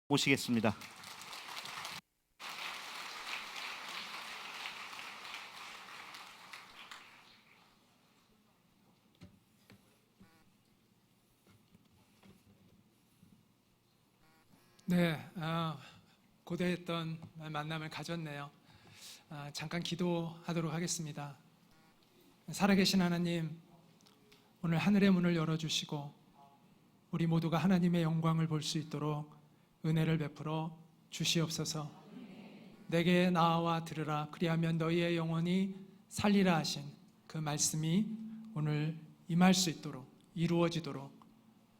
모시겠습니다. 네, 고대했던 만남을 가졌네요. 잠깐 기도하도록 하겠습니다. 살아계신 하나님, 오늘 하늘의 문을 열어주시고 우리 모두가 하나님의 영광을 볼 수 있도록 은혜를 베풀어 주시옵소서. 내게 나와 들으라, 그리하면 너희의 영혼이 살리라 하신 그 말씀이 오늘 임할 수 있도록, 이루어지도록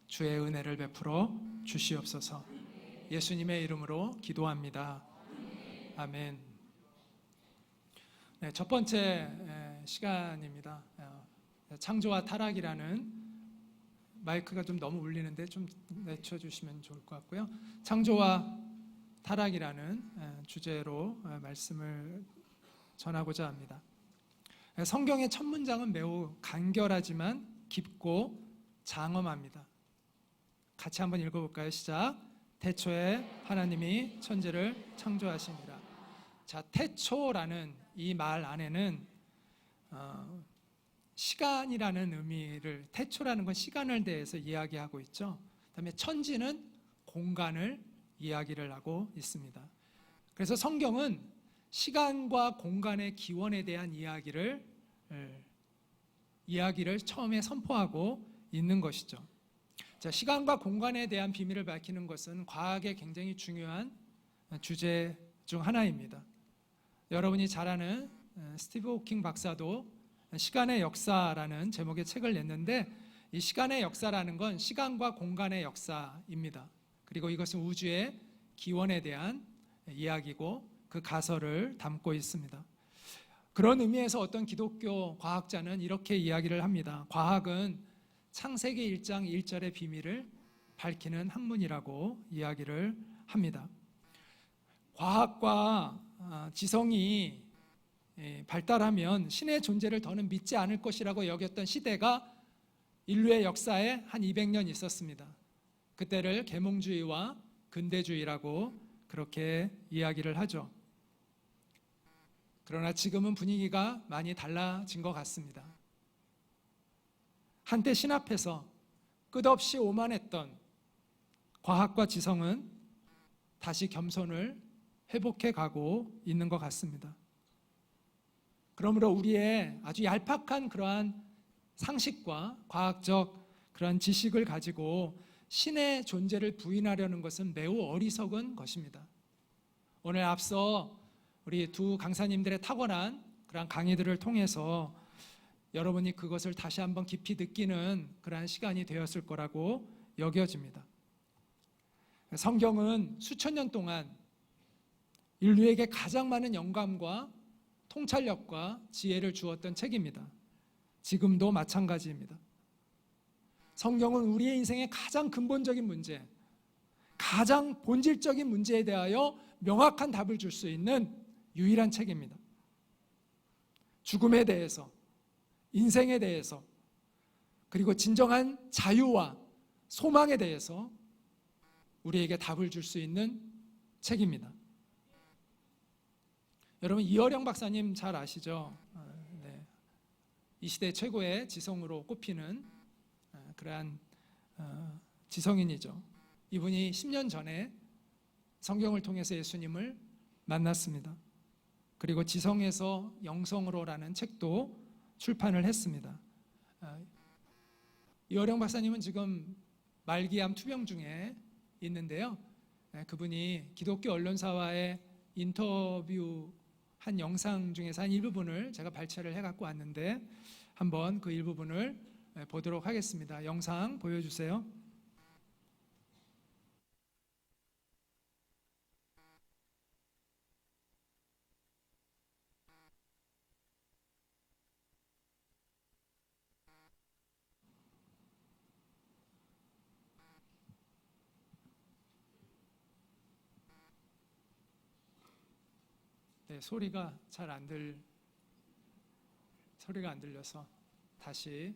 주의 은혜를 베풀어 주시옵소서. 예수님의 이름으로 기도합니다. 아멘. 네, 첫 번째 시간입니다. 창조와 타락이라는, 마이크가 좀 너무 울리는데 좀 내쳐주시면 좋을 것 같고요. 창조와 타락이라는 주제로 말씀을 전하고자 합니다. 성경의 첫 문장은 매우 간결하지만 깊고 장엄합니다. 같이 한번 읽어볼까요? 시작. 태초에 하나님이 천지를 창조하시니라. 자, 태초라는 이 말 안에는 시간이라는 의미를, 태초라는 건 시간을 대해서 이야기하고 있죠. 그다음에 천지는 공간을 이야기를 하고 있습니다. 그래서 성경은 시간과 공간의 기원에 대한 이야기를 처음에 선포하고 있는 것이죠. 자, 시간과 공간에 대한 비밀을 밝히는 것은 과학의 굉장히 중요한 주제 중 하나입니다. 여러분이 잘 아는 스티브 호킹 박사도 시간의 역사라는 제목의 책을 냈는데, 이 시간의 역사라는 건 시간과 공간의 역사입니다. 그리고 이것은 우주의 기원에 대한 이야기고 그 가설을 담고 있습니다. 그런 의미에서 어떤 기독교 과학자는 이렇게 이야기를 합니다. 과학은 창세기 1장 1절의 비밀을 밝히는 학문이라고 이야기를 합니다. 과학과 지성이 발달하면 신의 존재를 더는 믿지 않을 것이라고 여겼던 시대가 인류의 역사에 한 200년 있었습니다. 그때를 계몽주의와 근대주의라고 그렇게 이야기를 하죠. 그러나 지금은 분위기가 많이 달라진 것 같습니다. 한때 신 앞에서 끝없이 오만했던 과학과 지성은 다시 겸손을 회복해 가고 있는 것 같습니다. 그러므로 우리의 아주 얄팍한 그러한 상식과 과학적 그러한 지식을 가지고 신의 존재를 부인하려는 것은 매우 어리석은 것입니다. 오늘 앞서 우리 두 강사님들의 탁월한 그러한 강의들을 통해서 여러분이 그것을 다시 한번 깊이 느끼는 그러한 시간이 되었을 거라고 여겨집니다. 성경은 수천 년 동안 인류에게 가장 많은 영감과 통찰력과 지혜를 주었던 책입니다. 지금도 마찬가지입니다. 성경은 우리의 인생의 가장 근본적인 문제, 가장 본질적인 문제에 대하여 명확한 답을 줄 수 있는 유일한 책입니다. 죽음에 대해서, 인생에 대해서, 그리고 진정한 자유와 소망에 대해서 우리에게 답을 줄 수 있는 책입니다. 여러분, 이어령 박사님 잘 아시죠? 네. 이 시대 최고의 지성으로 꼽히는 그러한 지성인이죠. 이분이 10년 전에 성경을 통해서 예수님을 만났습니다. 그리고 지성에서 영성으로라는 책도 출판을 했습니다. 이어령 박사님은 지금 말기암 투병 중에 있는데요. 그분이 기독교 언론사와의 인터뷰 한 영상 중에서 한 일부분을 제가 발췌를 해갖고 왔는데 한번 그 일부분을 보도록 하겠습니다. 영상 보여주세요. 네, 소리가 안 들려서 다시.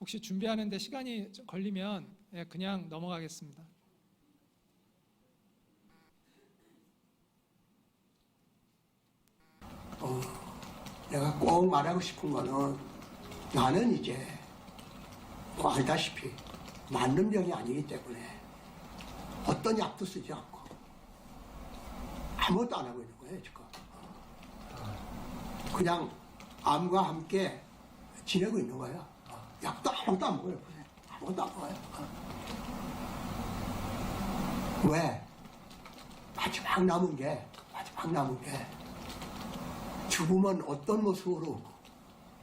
혹시 준비하는데 시간이 좀 걸리면 그냥 넘어가겠습니다. 내가 꼭 말하고 싶은 거는 나는 이제 뭐 알다시피 맞는 병이 아니기 때문에 어떤 약도 쓰지 않고 아무것도 안 하고 있는 거예요 지금. 그냥 암과 함께 지내고 있는 거예요. 약도 아무것도 안 먹어요. 아무것도 안 먹어요. 왜? 마지막 남은 게 죽음은 어떤 모습으로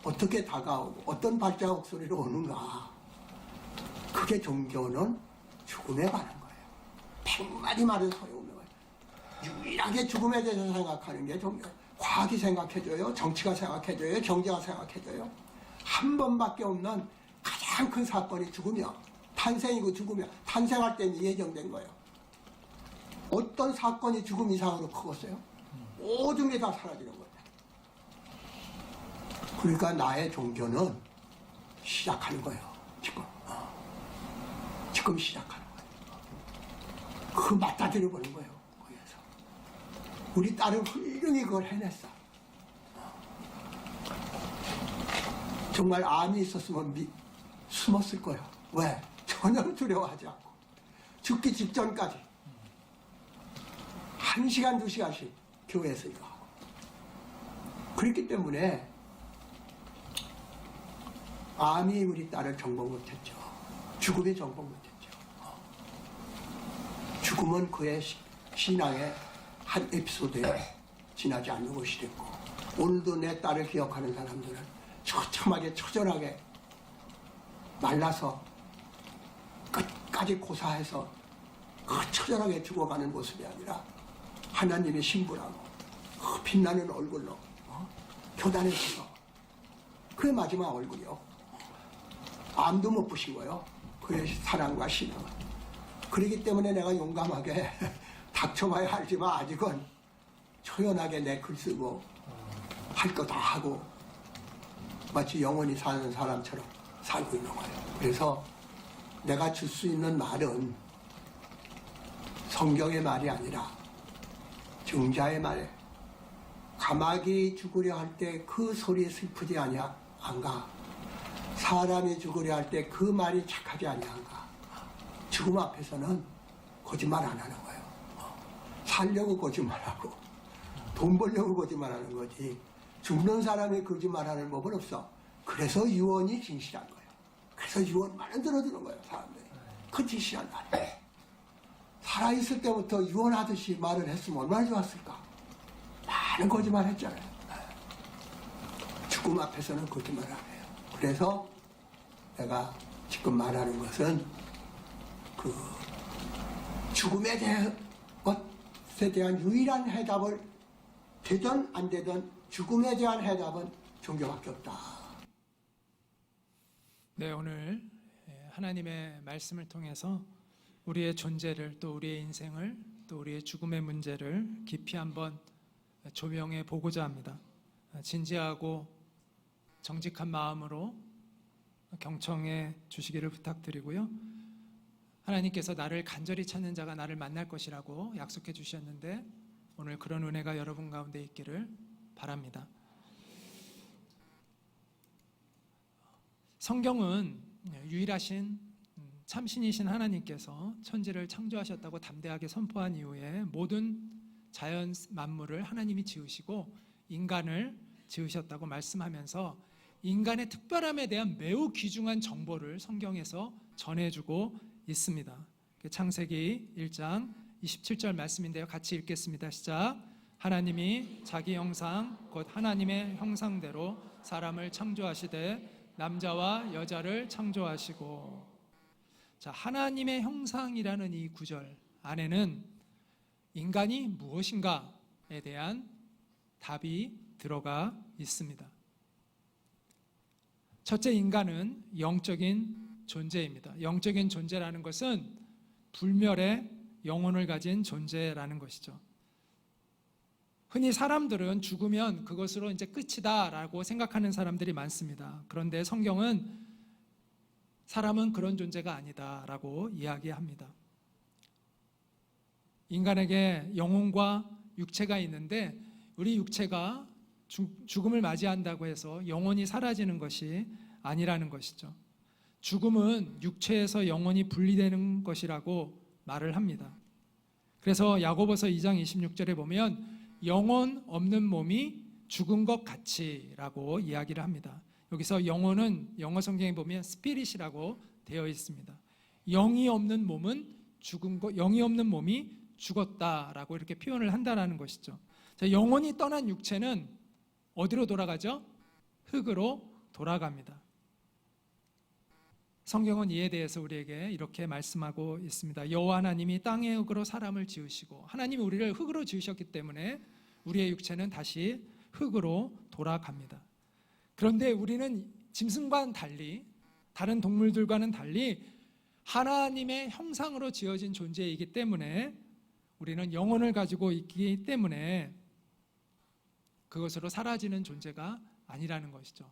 어떻게 다가오고 어떤 발자국 소리로 오는가. 그게 종교는 죽음에 관한 거예요. 100마디 말은 소용없는 거예요. 유일하게 죽음에 대해서 생각하는 게 종교. 과학이 생각해줘요. 정치가 생각해줘요. 경제가 생각해줘요. 한 번밖에 없는 가장 큰 사건이 죽음이야. 탄생이고 죽음이야. 탄생할 때는 예정된 거예요. 어떤 사건이 죽음 이상으로 크겠어요? 모든 게 다 사라지는 거예요. 그러니까 나의 종교는 시작하는 거예요. 지금 시작하는 거예요. 그거 맞닥뜨려 버린 거예요. 거기에서 우리 딸은 훌륭히 그걸 해냈어. 정말 암이 있었으면 숨었을 거예요. 왜? 전혀 두려워하지 않고 죽기 직전까지 1시간, 2시간씩 교회에서 이거 하고. 그렇기 때문에 암이 우리 딸을 정복 못했죠. 죽음이 정복 못했죠. 죽음은 그의 신앙의 한 에피소드에 지나지 않는 것이 됐고, 오늘도 내 딸을 기억하는 사람들은 처참하게 처절하게 말라서 끝까지 고사해서 그 처절하게 죽어가는 모습이 아니라 하나님의 신부라고 그 빛나는 얼굴로 교단에 서서 그의 마지막 얼굴이요. 암도 못 부신 거예요. 그의 사랑과 신앙은. 그렇기 때문에 내가 용감하게 닥쳐봐야 알지만 아직은 초연하게 내 글 쓰고 할 거 다 하고 마치 영원히 사는 사람처럼 살고 있는 거예요. 그래서 내가 줄 수 있는 말은 성경의 말이 아니라 증자의 말. 가마귀 죽으려 할 때 그 소리에 슬프지 아니한가? 사람이 죽으려 할 때 그 말이 착하지 아니한가? 죽음 앞에서는 거짓말 안 하는 거예요. 살려고 거짓말하고 돈 벌려고 거짓말하는 거지. 죽는 사람이 거짓말하는 법은 없어. 그래서 유언이 진실한 거예요. 그래서 유언 많이 들어주는 거예요, 사람들이. 그 진실한 말이에요. 살아있을 때부터 유언하듯이 말을 했으면 얼마나 좋았을까. 많은 거짓말 했잖아요. 죽음 앞에서는 거짓말 안 해요. 그래서 내가 지금 말하는 것은 그 죽음에 대한 것에 대한 유일한 해답을 되든 안 되든 죽음에 대한 해답은 종교밖에 없다. 네, 오늘 하나님의 말씀을 통해서 우리의 존재를 또 우리의 인생을 또 우리의 죽음의 문제를 깊이 한번 조명해 보고자 합니다. 진지하고 정직한 마음으로 경청해 주시기를 부탁드리고요. 하나님께서 나를 간절히 찾는 자가 나를 만날 것이라고 약속해 주셨는데 오늘 그런 은혜가 여러분 가운데 있기를 바랍니다. 성경은 유일하신 참신이신 하나님께서 천지를 창조하셨다고 담대하게 선포한 이후에 모든 자연 만물을 하나님이 지으시고 인간을 지으셨다고 말씀하면서 인간의 특별함에 대한 매우 귀중한 정보를 성경에서 전해주고 있습니다. 창세기 1장 27절 말씀인데요. 같이 읽겠습니다. 시작. 하나님이 자기 형상 곧 하나님의 형상대로 사람을 창조하시되 남자와 여자를 창조하시고. 자, 하나님의 형상이라는 이 구절 안에는 인간이 무엇인가에 대한 답이 들어가 있습니다. 첫째, 인간은 영적인 존재입니다. 영적인 존재라는 것은 불멸의 영혼을 가진 존재라는 것이죠. 흔히 사람들은 죽으면 그것으로 이제 끝이다라고 생각하는 사람들이 많습니다. 그런데 성경은 사람은 그런 존재가 아니다라고 이야기합니다. 인간에게 영혼과 육체가 있는데 우리 육체가 죽음을 맞이한다고 해서 영혼이 사라지는 것이 아니라는 것이죠. 죽음은 육체에서 영혼이 분리되는 것이라고 말을 합니다. 그래서 야고보서 2장 26절에 보면 영혼 없는 몸이 죽은 것 같이라고 이야기를 합니다. 여기서 영혼은 영어 성경에 보면 스피릿이라고 되어 있습니다. 영이 없는 몸은 죽은 것, 영이 없는 몸이 죽었다라고 이렇게 표현을 한다라는 것이죠. 자, 영혼이 떠난 육체는 어디로 돌아가죠? 흙으로 돌아갑니다. 성경은 이에 대해서 우리에게 이렇게 말씀하고 있습니다. 여호와 하나님이 땅의 흙으로 사람을 지으시고 하나님이 우리를 흙으로 지으셨기 때문에 우리의 육체는 다시 흙으로 돌아갑니다. 그런데 우리는 짐승과는 달리 다른 동물들과는 달리 하나님의 형상으로 지어진 존재이기 때문에 우리는 영혼을 가지고 있기 때문에 그것으로 사라지는 존재가 아니라는 것이죠.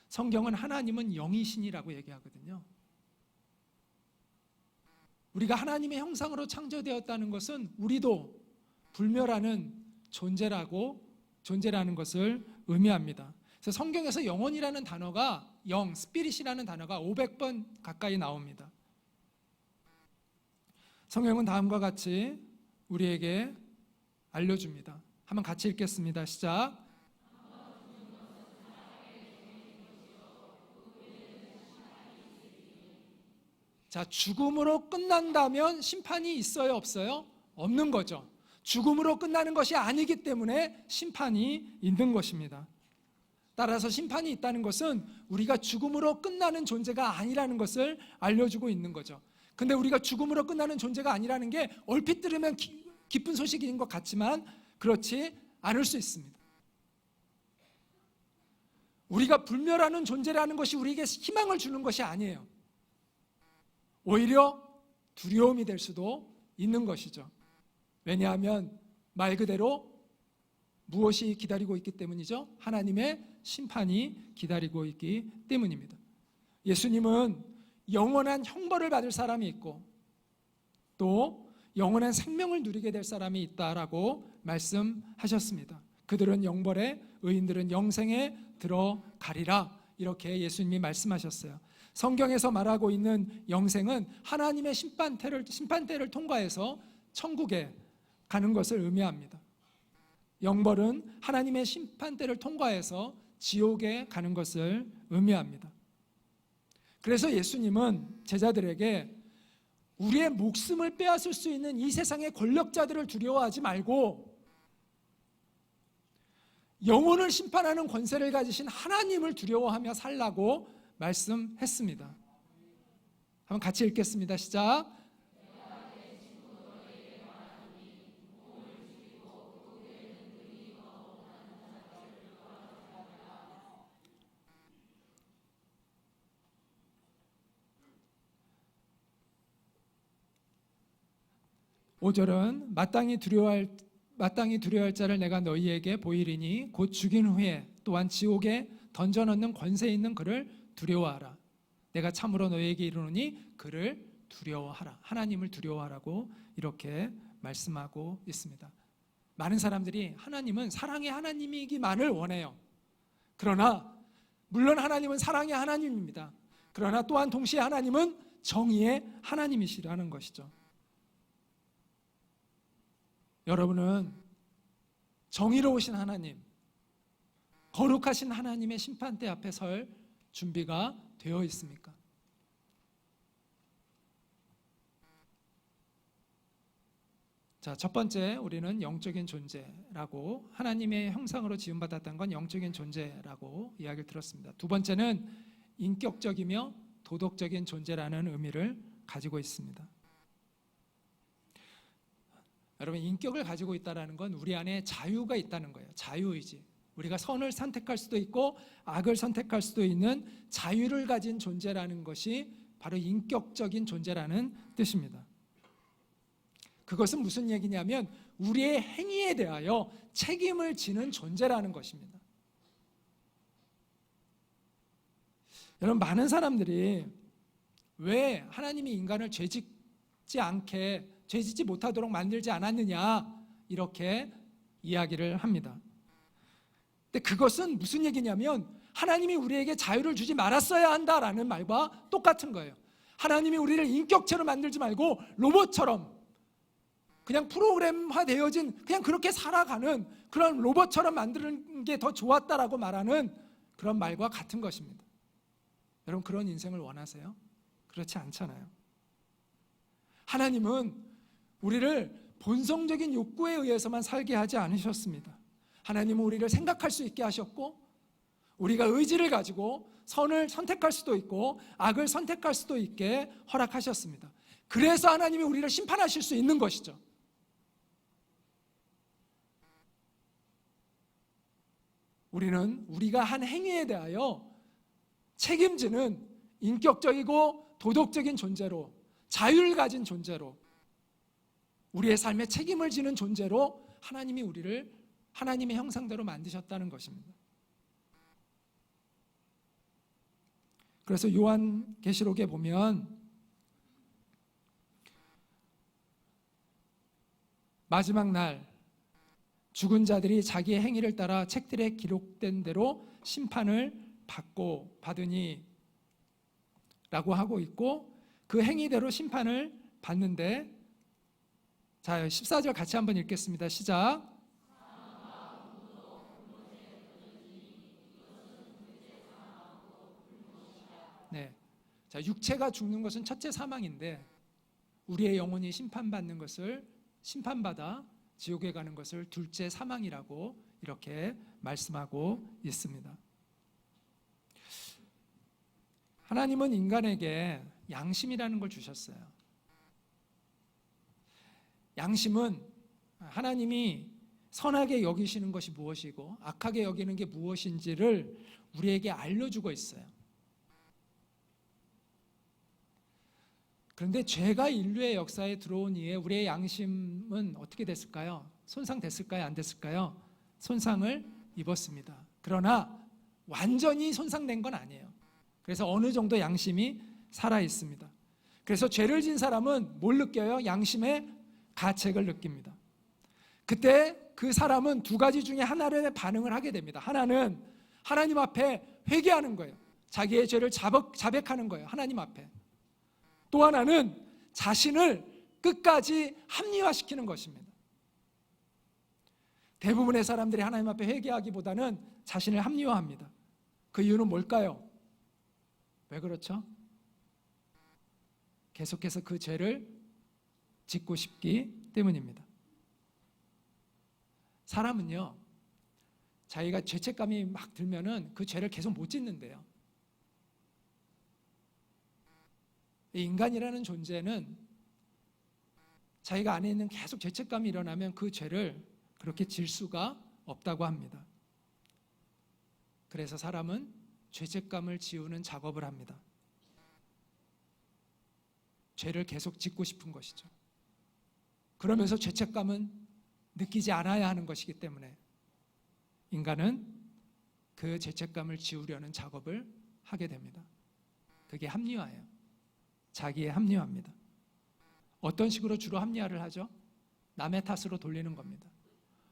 성경은 하나님은 영이신이라고 얘기하거든요. 우리가 하나님의 형상으로 창조되었다는 것은 우리도 불멸하는 존재라는 것을 의미합니다. 그래서 성경에서 영혼이라는 단어가 스피릿이라는 단어가 500번 가까이 나옵니다. 성경은 다음과 같이 우리에게 알려줍니다. 한번 같이 읽겠습니다. 시작. 자, 죽음으로 끝난다면 심판이 있어요, 없어요? 없는 거죠. 죽음으로 끝나는 것이 아니기 때문에 심판이 있는 것입니다. 따라서 심판이 있다는 것은 우리가 죽음으로 끝나는 존재가 아니라는 것을 알려주고 있는 거죠. 근데 우리가 죽음으로 끝나는 존재가 아니라는 게 얼핏 들으면 기쁜 소식인 것 같지만 그렇지 않을 수 있습니다. 우리가 불멸하는 존재라는 것이 우리에게 희망을 주는 것이 아니에요. 오히려 두려움이 될 수도 있는 것이죠. 왜냐하면 말 그대로 무엇이 기다리고 있기 때문이죠? 하나님의 심판이 기다리고 있기 때문입니다. 예수님은 영원한 형벌을 받을 사람이 있고 또 영원한 생명을 누리게 될 사람이 있다라고 말씀하셨습니다. 그들은 영벌에, 의인들은 영생에 들어가리라, 이렇게 예수님이 말씀하셨어요. 성경에서 말하고 있는 영생은 하나님의 심판대를 통과해서 천국에 가는 것을 의미합니다. 영벌은 하나님의 심판대를 통과해서 지옥에 가는 것을 의미합니다. 그래서 예수님은 제자들에게 우리의 목숨을 빼앗을 수 있는 이 세상의 권력자들을 두려워하지 말고 영혼을 심판하는 권세를 가지신 하나님을 두려워하며 살라고 말씀했습니다. 한번 같이 읽겠습니다. 시작. (5절은) 마땅히 두려워할 자를 내가 너희에게 보이리니 곧 죽인 후에 또한 지옥에 던져넣는 권세 있는 그를 두려워하라. 내가 참으로 너희에게 이르노니 그를 두려워하라. 하나님을 두려워하라고 이렇게 말씀하고 있습니다. 많은 사람들이 하나님은 사랑의 하나님이기만을 원해요. 그러나 물론 하나님은 사랑의 하나님입니다. 그러나 또한 동시에 하나님은 정의의 하나님이시라는 것이죠. 여러분은 정의로우신 하나님, 거룩하신 하나님의 심판대 앞에 설 준비가 되어 있습니까? 자, 첫 번째, 우리는 영적인 존재라고, 하나님의 형상으로 지음받았다는 건 영적인 존재라고 이야기를 들었습니다. 두 번째는 인격적이며 도덕적인 존재라는 의미를 가지고 있습니다. 여러분, 인격을 가지고 있다는 건 우리 안에 자유가 있다는 거예요. 자유의지. 우리가 선을 선택할 수도 있고 악을 선택할 수도 있는 자유를 가진 존재라는 것이 바로 인격적인 존재라는 뜻입니다. 그것은 무슨 얘기냐면 우리의 행위에 대하여 책임을 지는 존재라는 것입니다. 여러분, 많은 사람들이 왜 하나님이 인간을 죄짓지 못하도록 만들지 않았느냐 이렇게 이야기를 합니다. 근데 그것은 무슨 얘기냐면 하나님이 우리에게 자유를 주지 말았어야 한다라는 말과 똑같은 거예요. 하나님이 우리를 인격체로 만들지 말고 로봇처럼 그냥 프로그램화 되어진 그냥 그렇게 살아가는 그런 로봇처럼 만드는 게 더 좋았다라고 말하는 그런 말과 같은 것입니다. 여러분 그런 인생을 원하세요? 그렇지 않잖아요. 하나님은 우리를 본성적인 욕구에 의해서만 살게 하지 않으셨습니다. 하나님은 우리를 생각할 수 있게 하셨고 우리가 의지를 가지고 선을 선택할 수도 있고 악을 선택할 수도 있게 허락하셨습니다. 그래서 하나님이 우리를 심판하실 수 있는 것이죠. 우리는 우리가 한 행위에 대하여 책임지는 인격적이고 도덕적인 존재로 자유를 가진 존재로 우리의 삶에 책임을 지는 존재로 하나님이 우리를 하나님의 형상대로 만드셨다는 것입니다. 그래서 요한계시록에 보면 마지막 날 죽은 자들이 자기의 행위를 따라 책들에 기록된 대로 심판을 받으니 라고 하고 있고 그 행위대로 심판을 받는데 자 14절 같이 한번 읽겠습니다. 시작. 네. 자, 육체가 죽는 것은 첫째 사망인데 우리의 영혼이 심판받아 지옥에 가는 것을 둘째 사망이라고 이렇게 말씀하고 있습니다. 하나님은 인간에게 양심이라는 걸 주셨어요. 양심은 하나님이 선하게 여기시는 것이 무엇이고 악하게 여기는 게 무엇인지를 우리에게 알려주고 있어요. 그런데 죄가 인류의 역사에 들어온 이후에 우리의 양심은 어떻게 됐을까요? 손상됐을까요? 안 됐을까요? 손상을 입었습니다. 그러나 완전히 손상된 건 아니에요. 그래서 어느 정도 양심이 살아 있습니다. 그래서 죄를 진 사람은 뭘 느껴요? 양심의 가책을 느낍니다. 그때 그 사람은 두 가지 중에 하나를 반응을 하게 됩니다. 하나는 하나님 앞에 회개하는 거예요. 자기의 죄를 자백하는 거예요. 하나님 앞에. 또 하나는 자신을 끝까지 합리화시키는 것입니다. 대부분의 사람들이 하나님 앞에 회개하기보다는 자신을 합리화합니다. 그 이유는 뭘까요? 왜 그렇죠? 계속해서 그 죄를 짓고 싶기 때문입니다. 사람은요, 자기가 죄책감이 막 들면은 그 죄를 계속 못 짓는데요. 인간이라는 존재는 자기가 안에 있는 계속 죄책감이 일어나면 그 죄를 그렇게 질 수가 없다고 합니다. 그래서 사람은 죄책감을 지우는 작업을 합니다. 죄를 계속 짓고 싶은 것이죠. 그러면서 죄책감은 느끼지 않아야 하는 것이기 때문에 인간은 그 죄책감을 지우려는 작업을 하게 됩니다. 그게 합리화예요. 자기의 합리화입니다. 어떤 식으로 주로 합리화를 하죠? 남의 탓으로 돌리는 겁니다.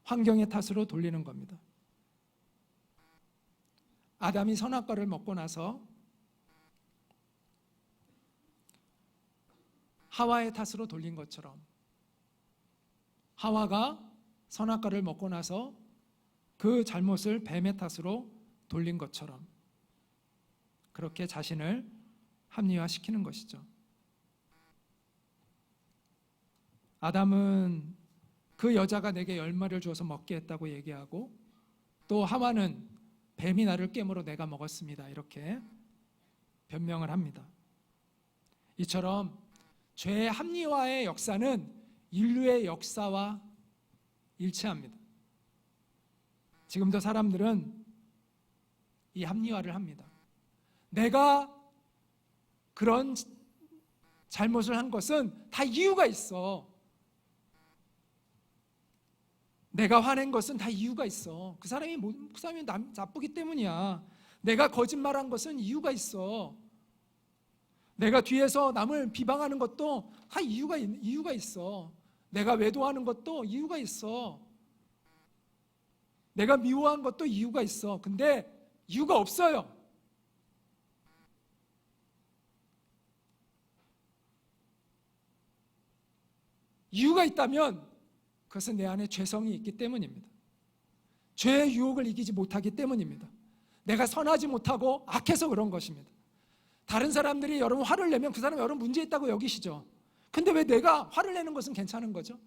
환경의 탓으로 돌리는 겁니다. 아담이 선악과를 먹고 나서 하와의 탓으로 돌린 것처럼 하와가 선악과를 먹고 나서 그 잘못을 뱀의 탓으로 돌린 것처럼 그렇게 자신을 합리화시키는 것이죠. 아담은 그 여자가 내게 열매를 주어서 먹게 했다고 얘기하고 또 하와는 뱀이 나를 깨물어 내가 먹었습니다. 이렇게 변명을 합니다. 이처럼 죄의 합리화의 역사는 인류의 역사와 일치합니다. 지금도 사람들은 이 합리화를 합니다. 내가 그런 잘못을 한 것은 다 이유가 있어. 내가 화낸 것은 다 이유가 있어. 그 사람이 나쁘기 때문이야. 내가 거짓말한 것은 이유가 있어. 내가 뒤에서 남을 비방하는 것도 다 이유가 있어. 내가 외도하는 것도 이유가 있어. 내가 미워한 것도 이유가 있어. 근데 이유가 없어요. 이유가 있다면 그것은 내 안에 죄성이 있기 때문입니다. 죄의 유혹을 이기지 못하기 때문입니다. 내가 선하지 못하고 악해서 그런 것입니다. 다른 사람들이 여러분 화를 내면 그 사람 여러분 문제 있다고 여기시죠. 근데 왜 내가 화를 내는 것은 괜찮은 거죠?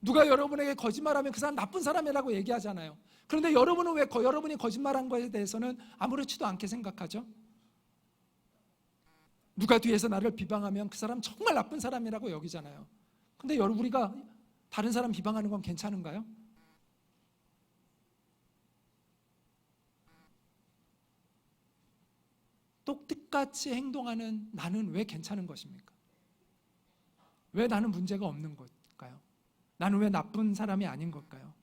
누가 여러분에게 거짓말하면 그 사람 나쁜 사람이라고 얘기하잖아요. 그런데 여러분은 왜 여러분이 거짓말한 것에 대해서는 아무렇지도 않게 생각하죠? 누가 뒤에서 나를 비방하면 그 사람 정말 나쁜 사람이라고 여기잖아요. 근데 우리가 다른 사람 비방하는 건 괜찮은가요? 똑똑같이 행동하는 나는 왜 괜찮은 것입니까? 왜 나는 문제가 없는 걸까요? 나는 왜 나쁜 사람이 아닌 걸까요?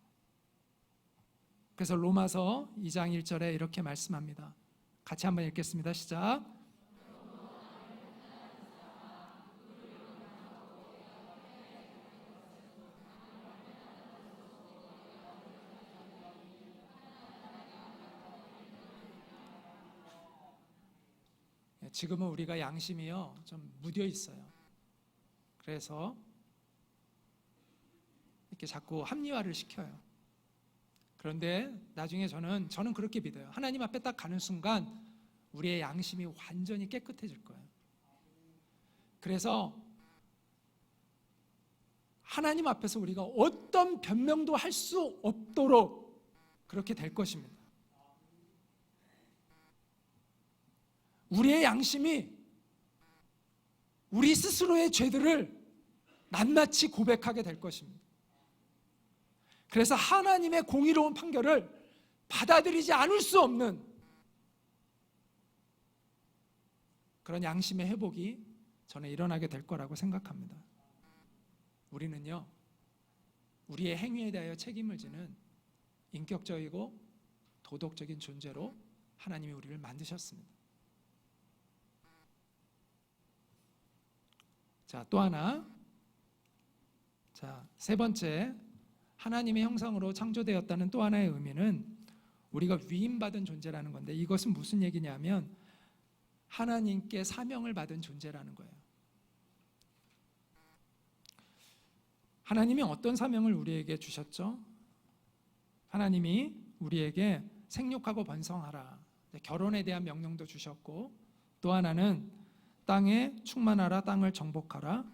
그래서 로마서 2장 1절에 이렇게 말씀합니다. 같이 한번 읽겠습니다. 시작. 지금은 우리가 양심이요 좀 무뎌 있어요. 그래서 이렇게 자꾸 합리화를 시켜요. 그런데 나중에 저는 그렇게 믿어요. 하나님 앞에 딱 가는 순간 우리의 양심이 완전히 깨끗해질 거예요. 그래서 하나님 앞에서 우리가 어떤 변명도 할 수 없도록 그렇게 될 것입니다. 우리의 양심이 우리 스스로의 죄들을 낱낱이 고백하게 될 것입니다. 그래서 하나님의 공의로운 판결을 받아들이지 않을 수 없는 그런 양심의 회복이 저는 일어나게 될 거라고 생각합니다. 우리는요, 우리의 행위에 대하여 책임을 지는 인격적이고 도덕적인 존재로 하나님이 우리를 만드셨습니다. 자, 또 하나. 자, 세 번째. 하나님의 형상으로 창조되었다는 또 하나의 의미는 우리가 위임받은 존재라는 건데, 이것은 무슨 얘기냐면 하나님께 사명을 받은 존재라는 거예요. 하나님이 어떤 사명을 우리에게 주셨죠? 하나님이 우리에게 생육하고 번성하라, 결혼에 대한 명령도 주셨고, 또 하나는 땅에 충만하라, 땅을 정복하라,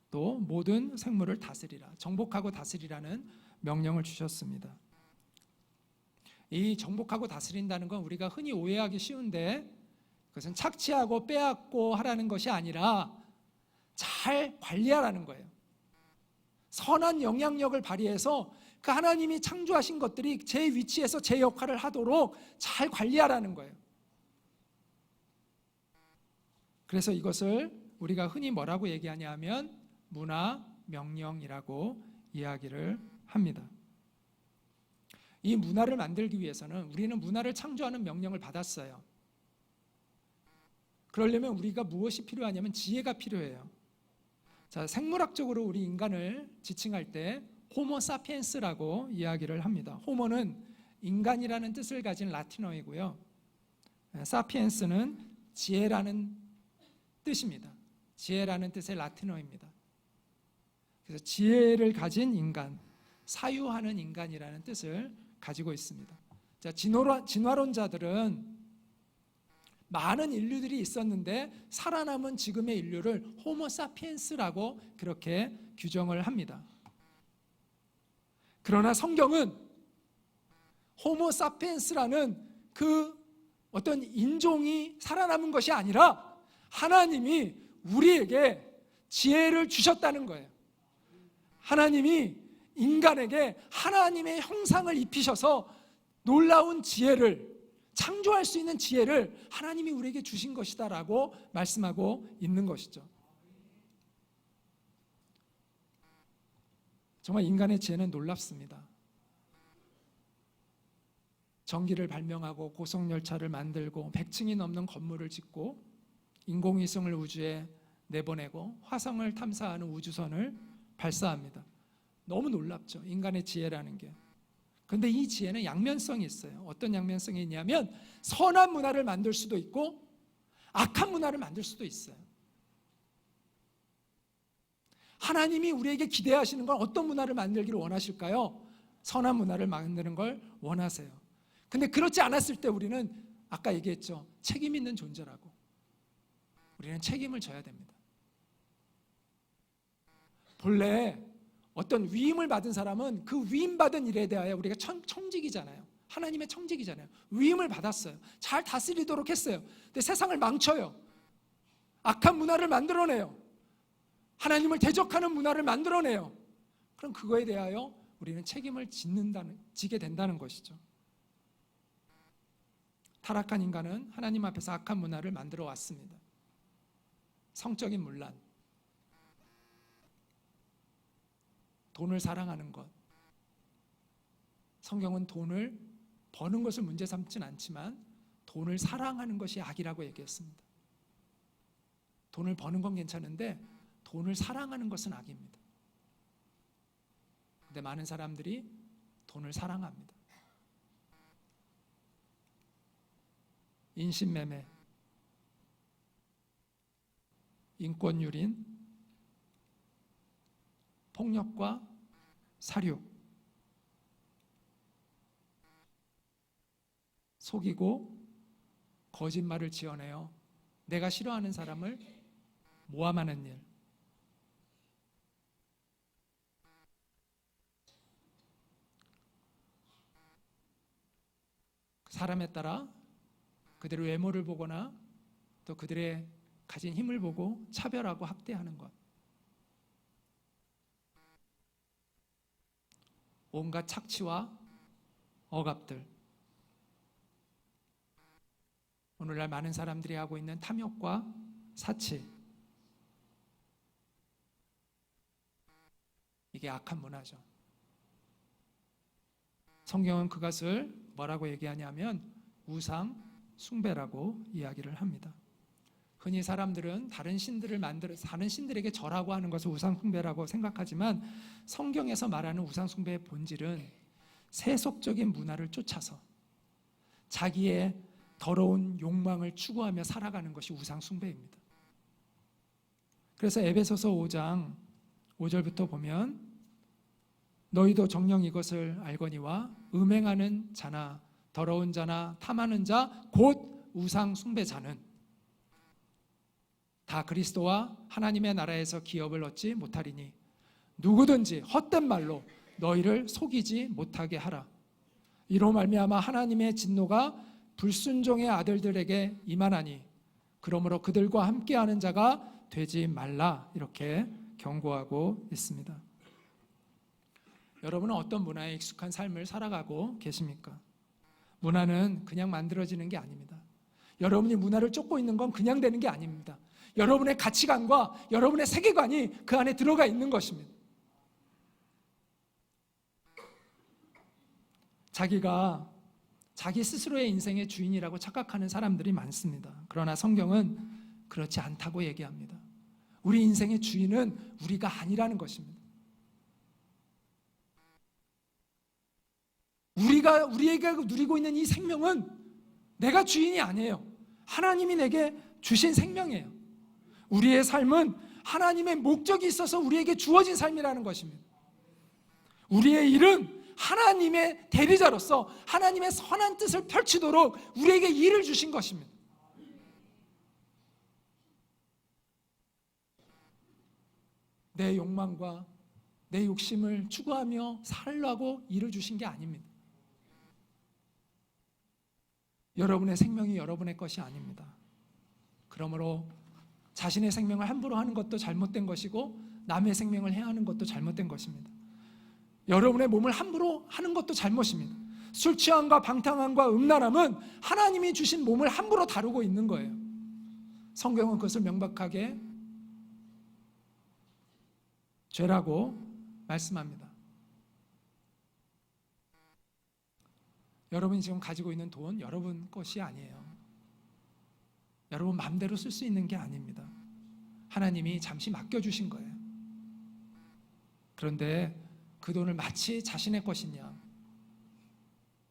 또 모든 생물을 다스리라, 정복하고 다스리라는 명령을 주셨습니다. 이 정복하고 다스린다는 건 우리가 흔히 오해하기 쉬운데, 그것은 착취하고 빼앗고 하라는 것이 아니라 잘 관리하라는 거예요. 선한 영향력을 발휘해서 그 하나님이 창조하신 것들이 제 위치에서 제 역할을 하도록 잘 관리하라는 거예요. 그래서 이것을 우리가 흔히 뭐라고 얘기하냐 하면 문화 명령이라고 이야기를 합니다. 이 문화를 만들기 위해서는 우리는 문화를 창조하는 명령을 받았어요. 그러려면 우리가 무엇이 필요하냐면 지혜가 필요해요. 자, 생물학적으로 우리 인간을 지칭할 때 호모 사피엔스라고 이야기를 합니다. 호모는 인간이라는 뜻을 가진 라틴어이고요, 사피엔스는 지혜라는 뜻입니다. 지혜라는 뜻의 라틴어입니다. 그래서 지혜를 가진 인간, 사유하는 인간이라는 뜻을 가지고 있습니다. 자, 진화론자들은 많은 인류들이 있었는데 살아남은 지금의 인류를 호모 사피엔스라고 그렇게 규정을 합니다. 그러나 성경은 호모 사피엔스라는 그 어떤 인종이 살아남은 것이 아니라 하나님이 우리에게 지혜를 주셨다는 거예요. 하나님이 인간에게 하나님의 형상을 입히셔서 놀라운 지혜를, 창조할 수 있는 지혜를 하나님이 우리에게 주신 것이다라고 말씀하고 있는 것이죠. 정말 인간의 지혜는 놀랍습니다. 전기를 발명하고 고속열차를 만들고 100층이 넘는 건물을 짓고 인공위성을 우주에 내보내고 화성을 탐사하는 우주선을 발사합니다. 너무 놀랍죠. 인간의 지혜라는 게. 그런데 이 지혜는 양면성이 있어요. 어떤 양면성이 있냐면 선한 문화를 만들 수도 있고 악한 문화를 만들 수도 있어요. 하나님이 우리에게 기대하시는 건 어떤 문화를 만들기를 원하실까요? 선한 문화를 만드는 걸 원하세요. 근데 그렇지 않았을 때 우리는 아까 얘기했죠. 책임 있는 존재라고. 우리는 책임을 져야 됩니다. 본래 어떤 위임을 받은 사람은 그 위임받은 일에 대하여 우리가 청직이잖아요. 하나님의 청직이잖아요. 위임을 받았어요. 잘 다스리도록 했어요. 근데 세상을 망쳐요. 악한 문화를 만들어내요. 하나님을 대적하는 문화를 만들어내요. 그럼 그거에 대하여 우리는 책임을 지게 된다는 것이죠. 타락한 인간은 하나님 앞에서 악한 문화를 만들어 왔습니다. 성적인 문란, 돈을 사랑하는 것. 성경은 돈을 버는 것을 문제 삼진 않지만 돈을 사랑하는 것이 악이라고 얘기했습니다. 돈을 버는 건 괜찮은데 돈을 사랑하는 것은 악입니다. 근데 많은 사람들이 돈을 사랑합니다. 인신매매, 인권유린, 폭력과 사륙, 속이고 거짓말을 지어내어 내가 싫어하는 사람을 모함하는 일, 사람에 따라 그들의 외모를 보거나 또 그들의 가진 힘을 보고 차별하고 학대하는 것, 온갖 착취와 억압들, 오늘날 많은 사람들이 하고 있는 탐욕과 사치, 이게 악한 문화죠. 성경은 그것을 뭐라고 얘기하냐면 우상 숭배라고 이야기를 합니다. 흔히 사람들은 다른 신들에게 절하고 하는 것을 우상 숭배라고 생각하지만 성경에서 말하는 우상 숭배의 본질은 세속적인 문화를 쫓아서 자기의 더러운 욕망을 추구하며 살아가는 것이 우상 숭배입니다. 그래서 에베소서 5장 5절부터 보면 너희도 정녕 이것을 알거니와 음행하는 자나 더러운 자나 탐하는 자 곧 우상 숭배자는 다 그리스도와 하나님의 나라에서 기업을 얻지 못하리니 누구든지 헛된 말로 너희를 속이지 못하게 하라. 이로 말미암아 하나님의 진노가 불순종의 아들들에게 임하나니 그러므로 그들과 함께하는 자가 되지 말라. 이렇게 경고하고 있습니다. 여러분은 어떤 문화에 익숙한 삶을 살아가고 계십니까? 문화는 그냥 만들어지는 게 아닙니다. 여러분이 문화를 쫓고 있는 건 그냥 되는 게 아닙니다. 여러분의 가치관과 여러분의 세계관이 그 안에 들어가 있는 것입니다. 자기가 자기 스스로의 인생의 주인이라고 착각하는 사람들이 많습니다. 그러나 성경은 그렇지 않다고 얘기합니다. 우리 인생의 주인은 우리가 아니라는 것입니다. 우리가 누리고 있는 이 생명은 내가 주인이 아니에요. 하나님이 내게 주신 생명이에요. 우리의 삶은 하나님의 목적이 있어서 우리에게 주어진 삶이라는 것입니다. 우리의 일은 하나님의 대리자로서 하나님의 선한 뜻을 펼치도록 우리에게 일을 주신 것입니다. 내 욕망과 내 욕심을 추구하며 살라고 일을 주신 게 아닙니다. 여러분의 생명이 여러분의 것이 아닙니다. 그러므로 자신의 생명을 함부로 하는 것도 잘못된 것이고 남의 생명을 해하는 것도 잘못된 것입니다. 여러분의 몸을 함부로 하는 것도 잘못입니다. 술 취함과 방탕함과 음란함은 하나님이 주신 몸을 함부로 다루고 있는 거예요. 성경은 그것을 명백하게 죄라고 말씀합니다. 여러분이 지금 가지고 있는 돈 여러분 것이 아니에요. 여러분 마음대로 쓸 수 있는 게 아닙니다. 하나님이 잠시 맡겨주신 거예요. 그런데 그 돈을 마치 자신의 것이냐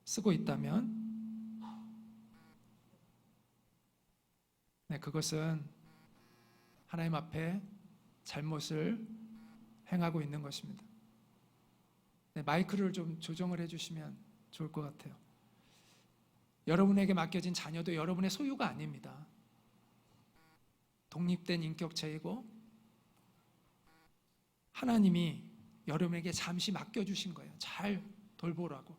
쓰고 있다면 그것은 하나님 앞에 잘못을 행하고 있는 것입니다. 마이크를 좀 조정을 해주시면 좋을 것 같아요. 여러분에게 맡겨진 자녀도 여러분의 소유가 아닙니다. 독립된 인격체이고 하나님이 여러분에게 잠시 맡겨주신 거예요. 잘 돌보라고.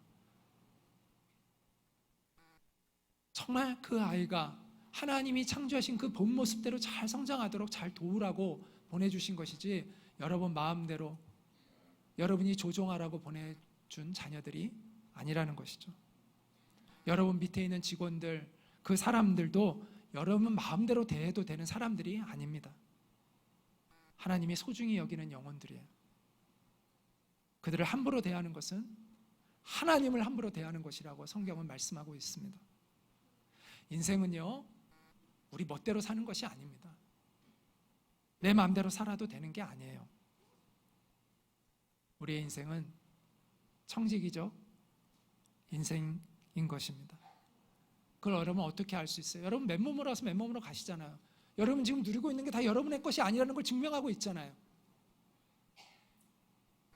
정말 그 아이가 하나님이 창조하신 그 본 모습대로 잘 성장하도록 잘 도우라고 보내주신 것이지 여러분 마음대로 여러분이 조종하라고 보내준 자녀들이 아니라는 것이죠. 여러분 밑에 있는 직원들, 그 사람들도 여러분 마음대로 대해도 되는 사람들이 아닙니다. 하나님이 소중히 여기는 영혼들이에요. 그들을 함부로 대하는 것은 하나님을 함부로 대하는 것이라고 성경은 말씀하고 있습니다. 인생은요, 우리 멋대로 사는 것이 아닙니다. 내 마음대로 살아도 되는 게 아니에요. 우리의 인생은 청지기적 인생인 것입니다. 그걸 여러분 어떻게 알 수 있어요? 여러분 맨몸으로 와서 맨몸으로 가시잖아요. 여러분 지금 누리고 있는 게 다 여러분의 것이 아니라는 걸 증명하고 있잖아요.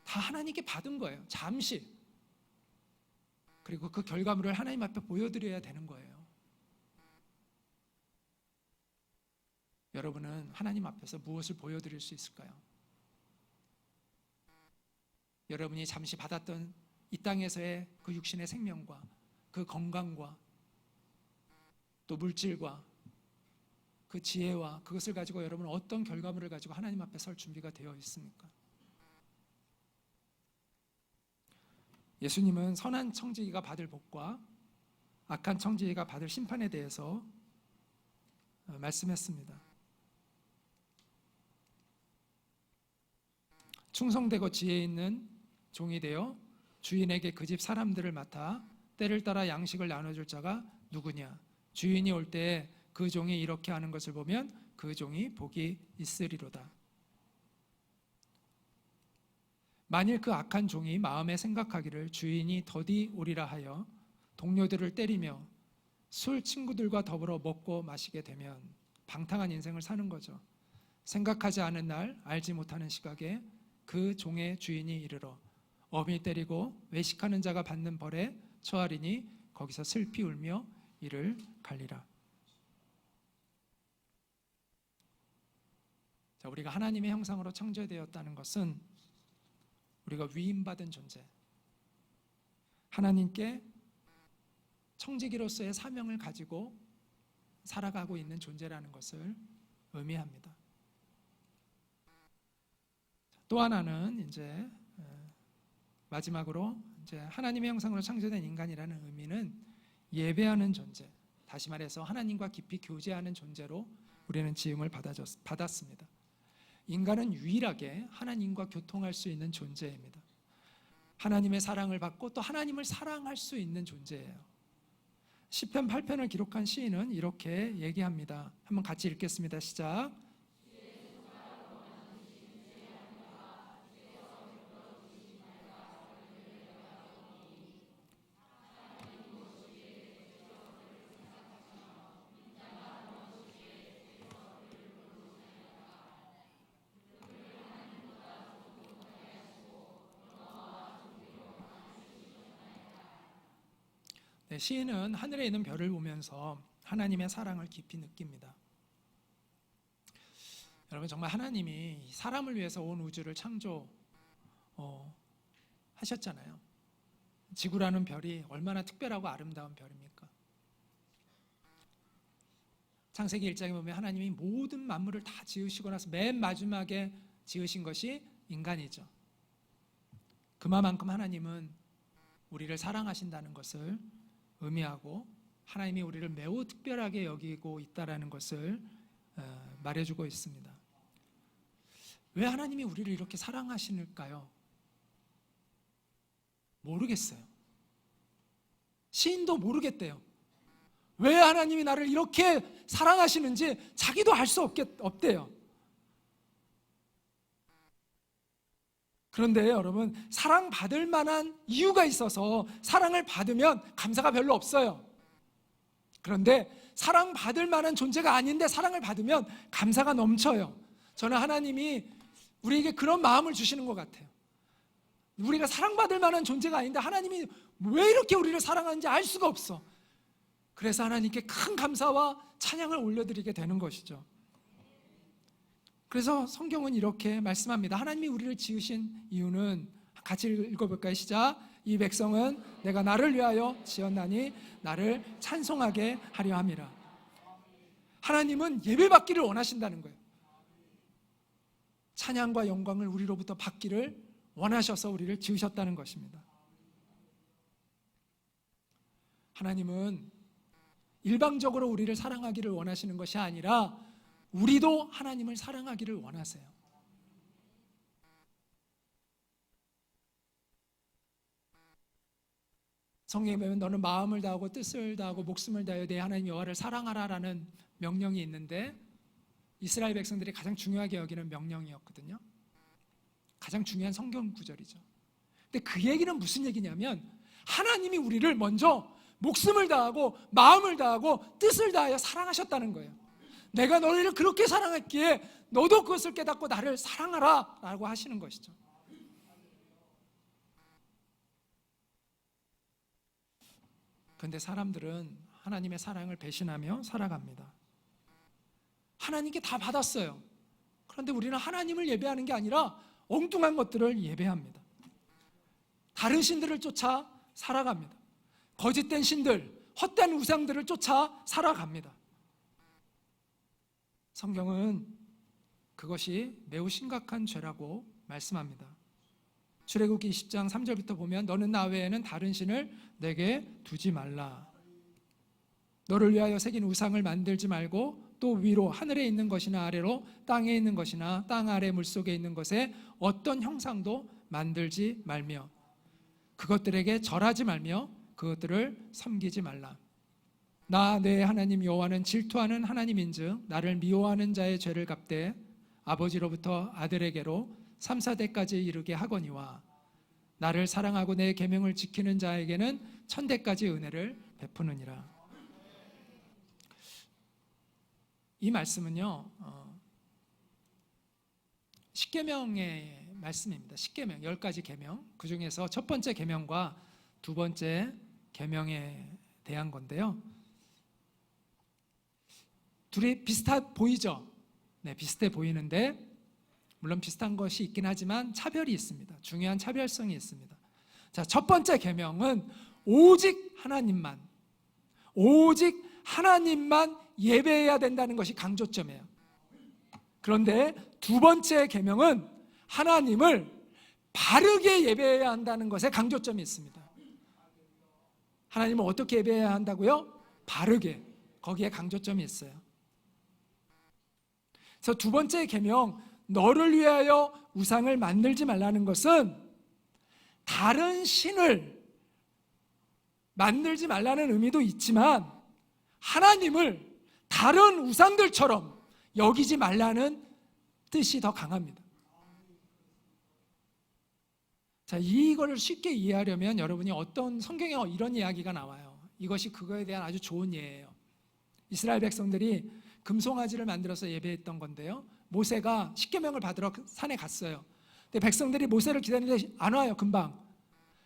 다 하나님께 받은 거예요. 잠시. 그리고 그 결과물을 하나님 앞에 보여드려야 되는 거예요. 여러분은 하나님 앞에서 무엇을 보여드릴 수 있을까요? 여러분이 잠시 받았던 이 땅에서의 그 육신의 생명과 그 건강과 또 물질과 그 지혜와 그것을 가지고 여러분은 어떤 결과물을 가지고 하나님 앞에 설 준비가 되어 있습니까? 예수님은 선한 청지기가 받을 복과 악한 청지기가 받을 심판에 대해서 말씀했습니다. 충성되고 지혜 있는 종이 되어 주인에게 그 집 사람들을 맡아 때를 따라 양식을 나눠줄 자가 누구냐? 주인이 올 때에 그 종이 이렇게 하는 것을 보면 그 종이 복이 있으리로다. 만일 그 악한 종이 마음에 생각하기를 주인이 더디 오리라 하여 동료들을 때리며 술 친구들과 더불어 먹고 마시게 되면 방탕한 인생을 사는 거죠. 생각하지 않은 날 알지 못하는 시각에 그 종의 주인이 이르러 어미 때리고 외식하는 자가 받는 벌에 처하리니 거기서 슬피 울며 이를 갈리라. 자, 우리가 하나님의 형상으로 창조되었다는 것은 우리가 위임받은 존재, 하나님께 청지기로서의 사명을 가지고 살아가고 있는 존재라는 것을 의미합니다. 또 하나는 이제 마지막으로 이제 하나님의 형상으로 창조된 인간이라는 의미는 예배하는 존재, 다시 말해서 하나님과 깊이 교제하는 존재로 우리는 지음을 받았습니다. 인간은 유일하게 하나님과 교통할 수 있는 존재입니다. 하나님의 사랑을 받고 또 하나님을 사랑할 수 있는 존재예요. 시편 8편을 기록한 시인은 이렇게 얘기합니다. 한번 같이 읽겠습니다. 시작. 시인은 하늘에 있는 별을 보면서 하나님의 사랑을 깊이 느낍니다. 여러분, 정말 하나님이 사람을 위해서 온 우주를 창조하셨잖아요. 지구라는 별이 얼마나 특별하고 아름다운 별입니까? 창세기 1장에 보면 하나님이 모든 만물을 다 지으시고 나서 맨 마지막에 지으신 것이 인간이죠. 그만큼 하나님은 우리를 사랑하신다는 것을 의미하고 하나님이 우리를 매우 특별하게 여기고 있다는 것을 말해주고 있습니다. 왜 하나님이 우리를 이렇게 사랑하시는가요? 모르겠어요. 시인도 모르겠대요. 왜 하나님이 나를 이렇게 사랑하시는지 자기도 알 수 없대요. 그런데 여러분, 사랑받을 만한 이유가 있어서 사랑을 받으면 감사가 별로 없어요. 그런데 사랑받을 만한 존재가 아닌데 사랑을 받으면 감사가 넘쳐요. 저는 하나님이 우리에게 그런 마음을 주시는 것 같아요. 우리가 사랑받을 만한 존재가 아닌데 하나님이 왜 이렇게 우리를 사랑하는지 알 수가 없어. 그래서 하나님께 큰 감사와 찬양을 올려드리게 되는 것이죠. 그래서 성경은 이렇게 말씀합니다. 하나님이 우리를 지으신 이유는, 같이 읽어볼까요? 시작. 이 백성은 내가 나를 위하여 지었나니 나를 찬송하게 하려 함이라. 하나님은 예배받기를 원하신다는 거예요. 찬양과 영광을 우리로부터 받기를 원하셔서 우리를 지으셨다는 것입니다. 하나님은 일방적으로 우리를 사랑하기를 원하시는 것이 아니라 우리도 하나님을 사랑하기를 원하세요. 성경에 보면 너는 마음을 다하고 뜻을 다하고 목숨을 다하여 내 하나님 여호와를 사랑하라라는 명령이 있는데, 이스라엘 백성들이 가장 중요하게 여기는 명령이었거든요. 가장 중요한 성경 구절이죠. 근데 그 얘기는 무슨 얘기냐면, 하나님이 우리를 먼저 목숨을 다하고 마음을 다하고 뜻을 다하여 사랑하셨다는 거예요. 내가 너희를 그렇게 사랑했기에 너도 그것을 깨닫고 나를 사랑하라 라고 하시는 것이죠. 그런데 사람들은 하나님의 사랑을 배신하며 살아갑니다. 하나님께 다 받았어요. 그런데 우리는 하나님을 예배하는 게 아니라 엉뚱한 것들을 예배합니다. 다른 신들을 쫓아 살아갑니다. 거짓된 신들, 헛된 우상들을 쫓아 살아갑니다. 성경은 그것이 매우 심각한 죄라고 말씀합니다. 출애굽기 20장 3절부터 보면 너는 나 외에는 다른 신을 내게 두지 말라. 너를 위하여 새긴 우상을 만들지 말고 또 위로 하늘에 있는 것이나 아래로 땅에 있는 것이나 땅 아래 물속에 있는 것에 어떤 형상도 만들지 말며 그것들에게 절하지 말며 그것들을 섬기지 말라. 나 내 하나님 여호와는 질투하는 하나님인즉 나를 미워하는 자의 죄를 갚되 아버지로부터 아들에게로 3, 4대까지 이르게 하거니와 나를 사랑하고 내 계명을 지키는 자에게는 1000대까지 은혜를 베푸느니라. 이 말씀은요, 십계명의 말씀입니다. 십계명, 10가지 계명, 그 중에서 첫 번째 계명과 두 번째 계명에 대한 건데요. 둘이 비슷해 보이죠? 네, 비슷해 보이는데 물론 비슷한 것이 있긴 하지만 차별이 있습니다. 중요한 차별성이 있습니다. 자, 첫 번째 계명은 오직 하나님만 예배해야 된다는 것이 강조점이에요. 그런데 두 번째 계명은 하나님을 바르게 예배해야 한다는 것에 강조점이 있습니다. 하나님을 어떻게 예배해야 한다고요? 바르게. 거기에 강조점이 있어요. 그래서 두 번째 계명, 너를 위하여 우상을 만들지 말라는 것은 다른 신을 만들지 말라는 의미도 있지만 하나님을 다른 우상들처럼 여기지 말라는 뜻이 더 강합니다. 자, 이거를 쉽게 이해하려면 여러분이 어떤 성경에 이런 이야기가 나와요. 이것이 그거에 대한 아주 좋은 예예요. 이스라엘 백성들이 금송아지를 만들어서 예배했던 건데요. 모세가 십계명을 받으러 산에 갔어요. 근데 백성들이 모세를 기다리는데 안 와요, 금방.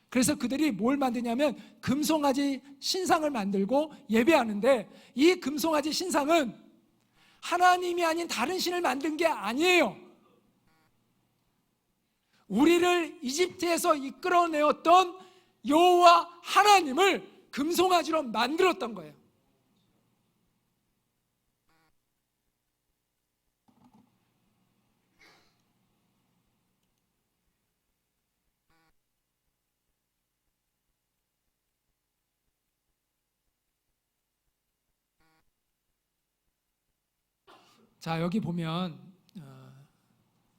그래서 그들이 뭘 만드냐면 금송아지 신상을 만들고 예배하는데 이 금송아지 신상은 하나님이 아닌 다른 신을 만든 게 아니에요. 우리를 이집트에서 이끌어내었던 여호와 하나님을 금송아지로 만들었던 거예요. 자, 여기 보면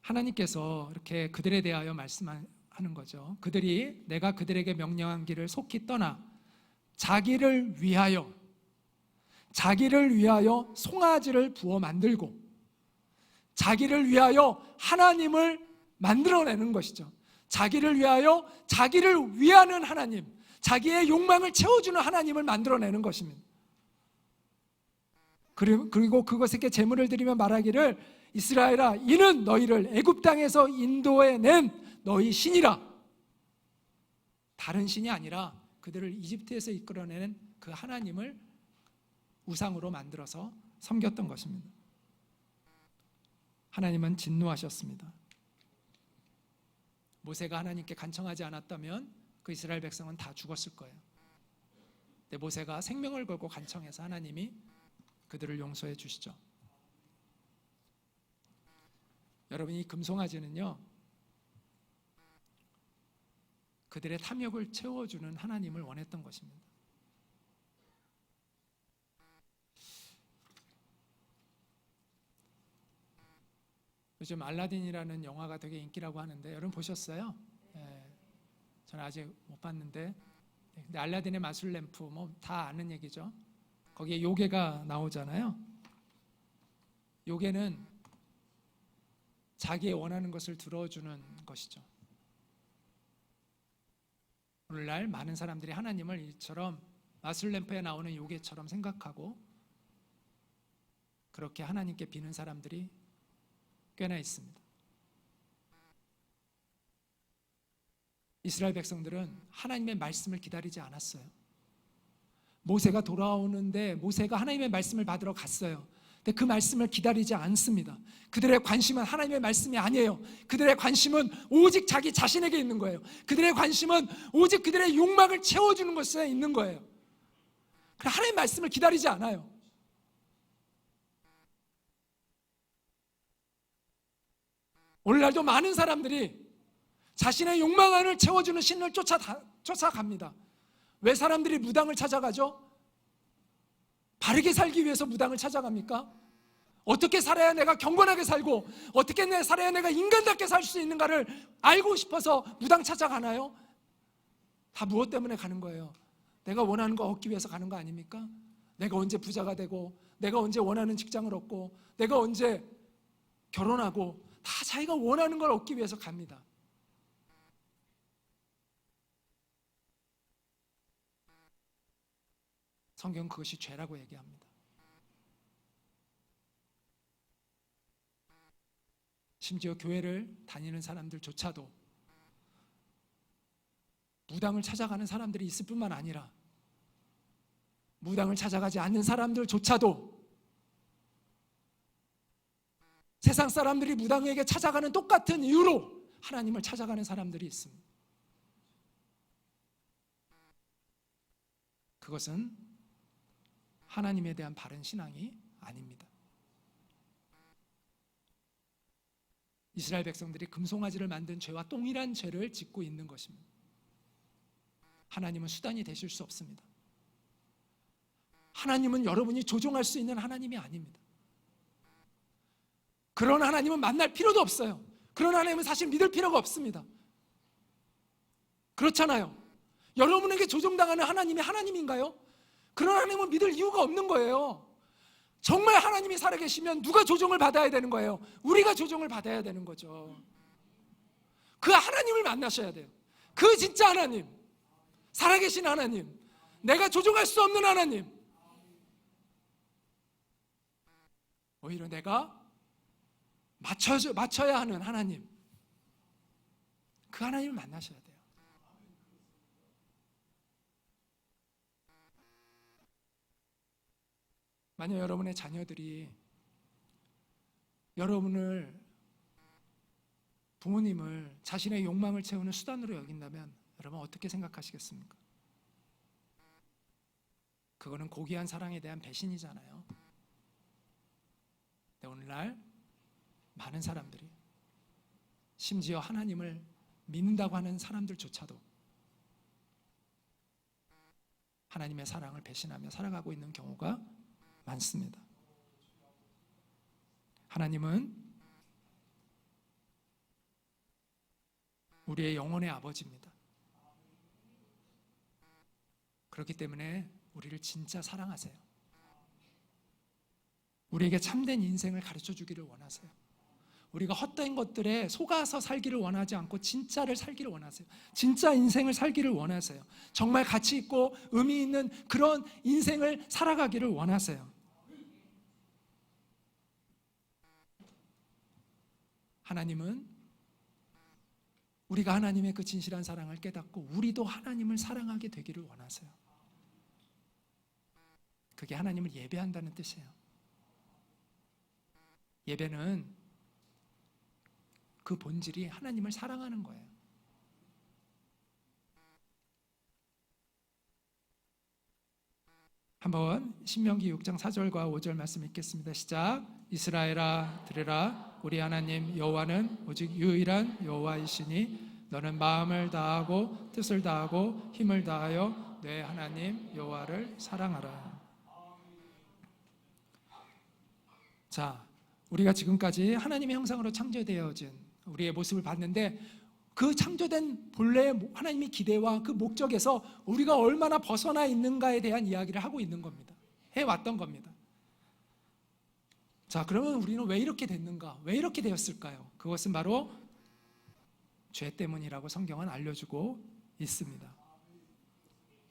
하나님께서 이렇게 그들에 대하여 말씀하는 거죠. 그들이 내가 그들에게 명령한 길을 속히 떠나 자기를 위하여 자기를 위하여 송아지를 부어 만들고 자기를 위하여 하나님을 만들어내는 것이죠. 자기를 위하여 자기를 위하는 하나님, 자기의 욕망을 채워주는 하나님을 만들어내는 것입니다. 그리고 그것에게 제물을 드리며 말하기를 이스라엘아, 이는 너희를 애굽 땅에서 인도해낸 너희 신이라. 다른 신이 아니라 그들을 이집트에서 이끌어내는 그 하나님을 우상으로 만들어서 섬겼던 것입니다. 하나님은 진노하셨습니다. 모세가 하나님께 간청하지 않았다면 그 이스라엘 백성은 다 죽었을 거예요. 근데 모세가 생명을 걸고 간청해서 하나님이 그들을 용서해 주시죠. 여러분, 이 금송아지는요, 그들의 탐욕을 채워주는 하나님을 원했던 것입니다. 요즘 알라딘이라는 영화가 되게 인기라고 하는데 여러분 보셨어요? 예, 저는 아직 못 봤는데, 근데 알라딘의 마술 램프 뭐 다 아는 얘기죠. 거기에 요괴가 나오잖아요. 요괴는 자기의 원하는 것을 들어주는 것이죠. 오늘날 많은 사람들이 하나님을 이처럼 마술 램프에 나오는 요괴처럼 생각하고 그렇게 하나님께 비는 사람들이 꽤나 있습니다. 이스라엘 백성들은 하나님의 말씀을 기다리지 않았어요. 모세가 돌아오는데 모세가 하나님의 말씀을 받으러 갔어요. 근데 그 말씀을 기다리지 않습니다. 그들의 관심은 하나님의 말씀이 아니에요. 그들의 관심은 오직 자기 자신에게 있는 거예요. 그들의 관심은 오직 그들의 욕망을 채워주는 것에 있는 거예요. 하나님의 말씀을 기다리지 않아요. 오늘날도 많은 사람들이 자신의 욕망을 채워주는 신을 쫓아갑니다. 왜 사람들이 무당을 찾아가죠? 바르게 살기 위해서 무당을 찾아갑니까? 어떻게 살아야 내가 경건하게 살고 어떻게 살아야 내가 인간답게 살 수 있는가를 알고 싶어서 무당 찾아가나요? 다 무엇 때문에 가는 거예요? 내가 원하는 거 얻기 위해서 가는 거 아닙니까? 내가 언제 부자가 되고 내가 언제 원하는 직장을 얻고 내가 언제 결혼하고 다 자기가 원하는 걸 얻기 위해서 갑니다. 성경은 그것이 죄라고 얘기합니다. 심지어 교회를 다니는 사람들조차도 무당을 찾아가는 사람들이 있을 뿐만 아니라 무당을 찾아가지 않는 사람들조차도 세상 사람들이 무당에게 찾아가는 똑같은 이유로 하나님을 찾아가는 사람들이 있습니다. 그것은 하나님에 대한 바른 신앙이 아닙니다. 이스라엘 백성들이 금송아지를 만든 죄와 동일한 죄를 짓고 있는 것입니다. 하나님은 수단이 되실 수 없습니다. 하나님은 여러분이 조종할 수 있는 하나님이 아닙니다. 그런 하나님은 만날 필요도 없어요. 그런 하나님은 사실 믿을 필요가 없습니다. 그렇잖아요. 여러분에게 조종당하는 하나님이 하나님인가요? 그런 하나님은 믿을 이유가 없는 거예요. 정말 하나님이 살아계시면 누가 조종을 받아야 되는 거예요? 우리가 조종을 받아야 되는 거죠. 그 하나님을 만나셔야 돼요. 그 진짜 하나님, 살아계신 하나님, 내가 조종할 수 없는 하나님, 오히려 내가 맞춰야 하는 하나님, 그 하나님을 만나셔야 돼요. 만약 여러분의 자녀들이 여러분을, 부모님을 자신의 욕망을 채우는 수단으로 여긴다면 여러분 어떻게 생각하시겠습니까? 그거는 고귀한 사랑에 대한 배신이잖아요. 근데 오늘날 많은 사람들이, 심지어 하나님을 믿는다고 하는 사람들조차도 하나님의 사랑을 배신하며 살아가고 있는 경우가 많습니다. 하나님은 우리의 영혼의 아버지입니다. 그렇기 때문에 우리를 진짜 사랑하세요. 우리에게 참된 인생을 가르쳐 주기를 원하세요. 우리가 헛된 것들에 속아서 살기를 원하지 않고 진짜를 살기를 원하세요. 진짜 인생을 살기를 원하세요. 정말 가치 있고 의미 있는 그런 인생을 살아가기를 원하세요. 하나님은 우리가 하나님의 그 진실한 사랑을 깨닫고 우리도 하나님을 사랑하게 되기를 원하세요. 그게 하나님을 예배한다는 뜻이에요. 예배는 그 본질이 하나님을 사랑하는 거예요. 한번 신명기 6장 4절과 5절 말씀 읽겠습니다. 시작. 이스라엘아 들으라. 우리 하나님 여호와는 오직 유일한 여호와이시니 너는 마음을 다하고 뜻을 다하고 힘을 다하여 내 하나님 여호와를 사랑하라. 자, 우리가 지금까지 하나님의 형상으로 창조되어진 우리의 모습을 봤는데 그 창조된 본래의 하나님의 기대와 그 목적에서 우리가 얼마나 벗어나 있는가에 대한 이야기를 하고 있는 겁니다. 해왔던 겁니다. 자, 그러면 우리는 왜 이렇게 됐는가? 왜 이렇게 되었을까요? 그것은 바로 죄 때문이라고 성경은 알려주고 있습니다.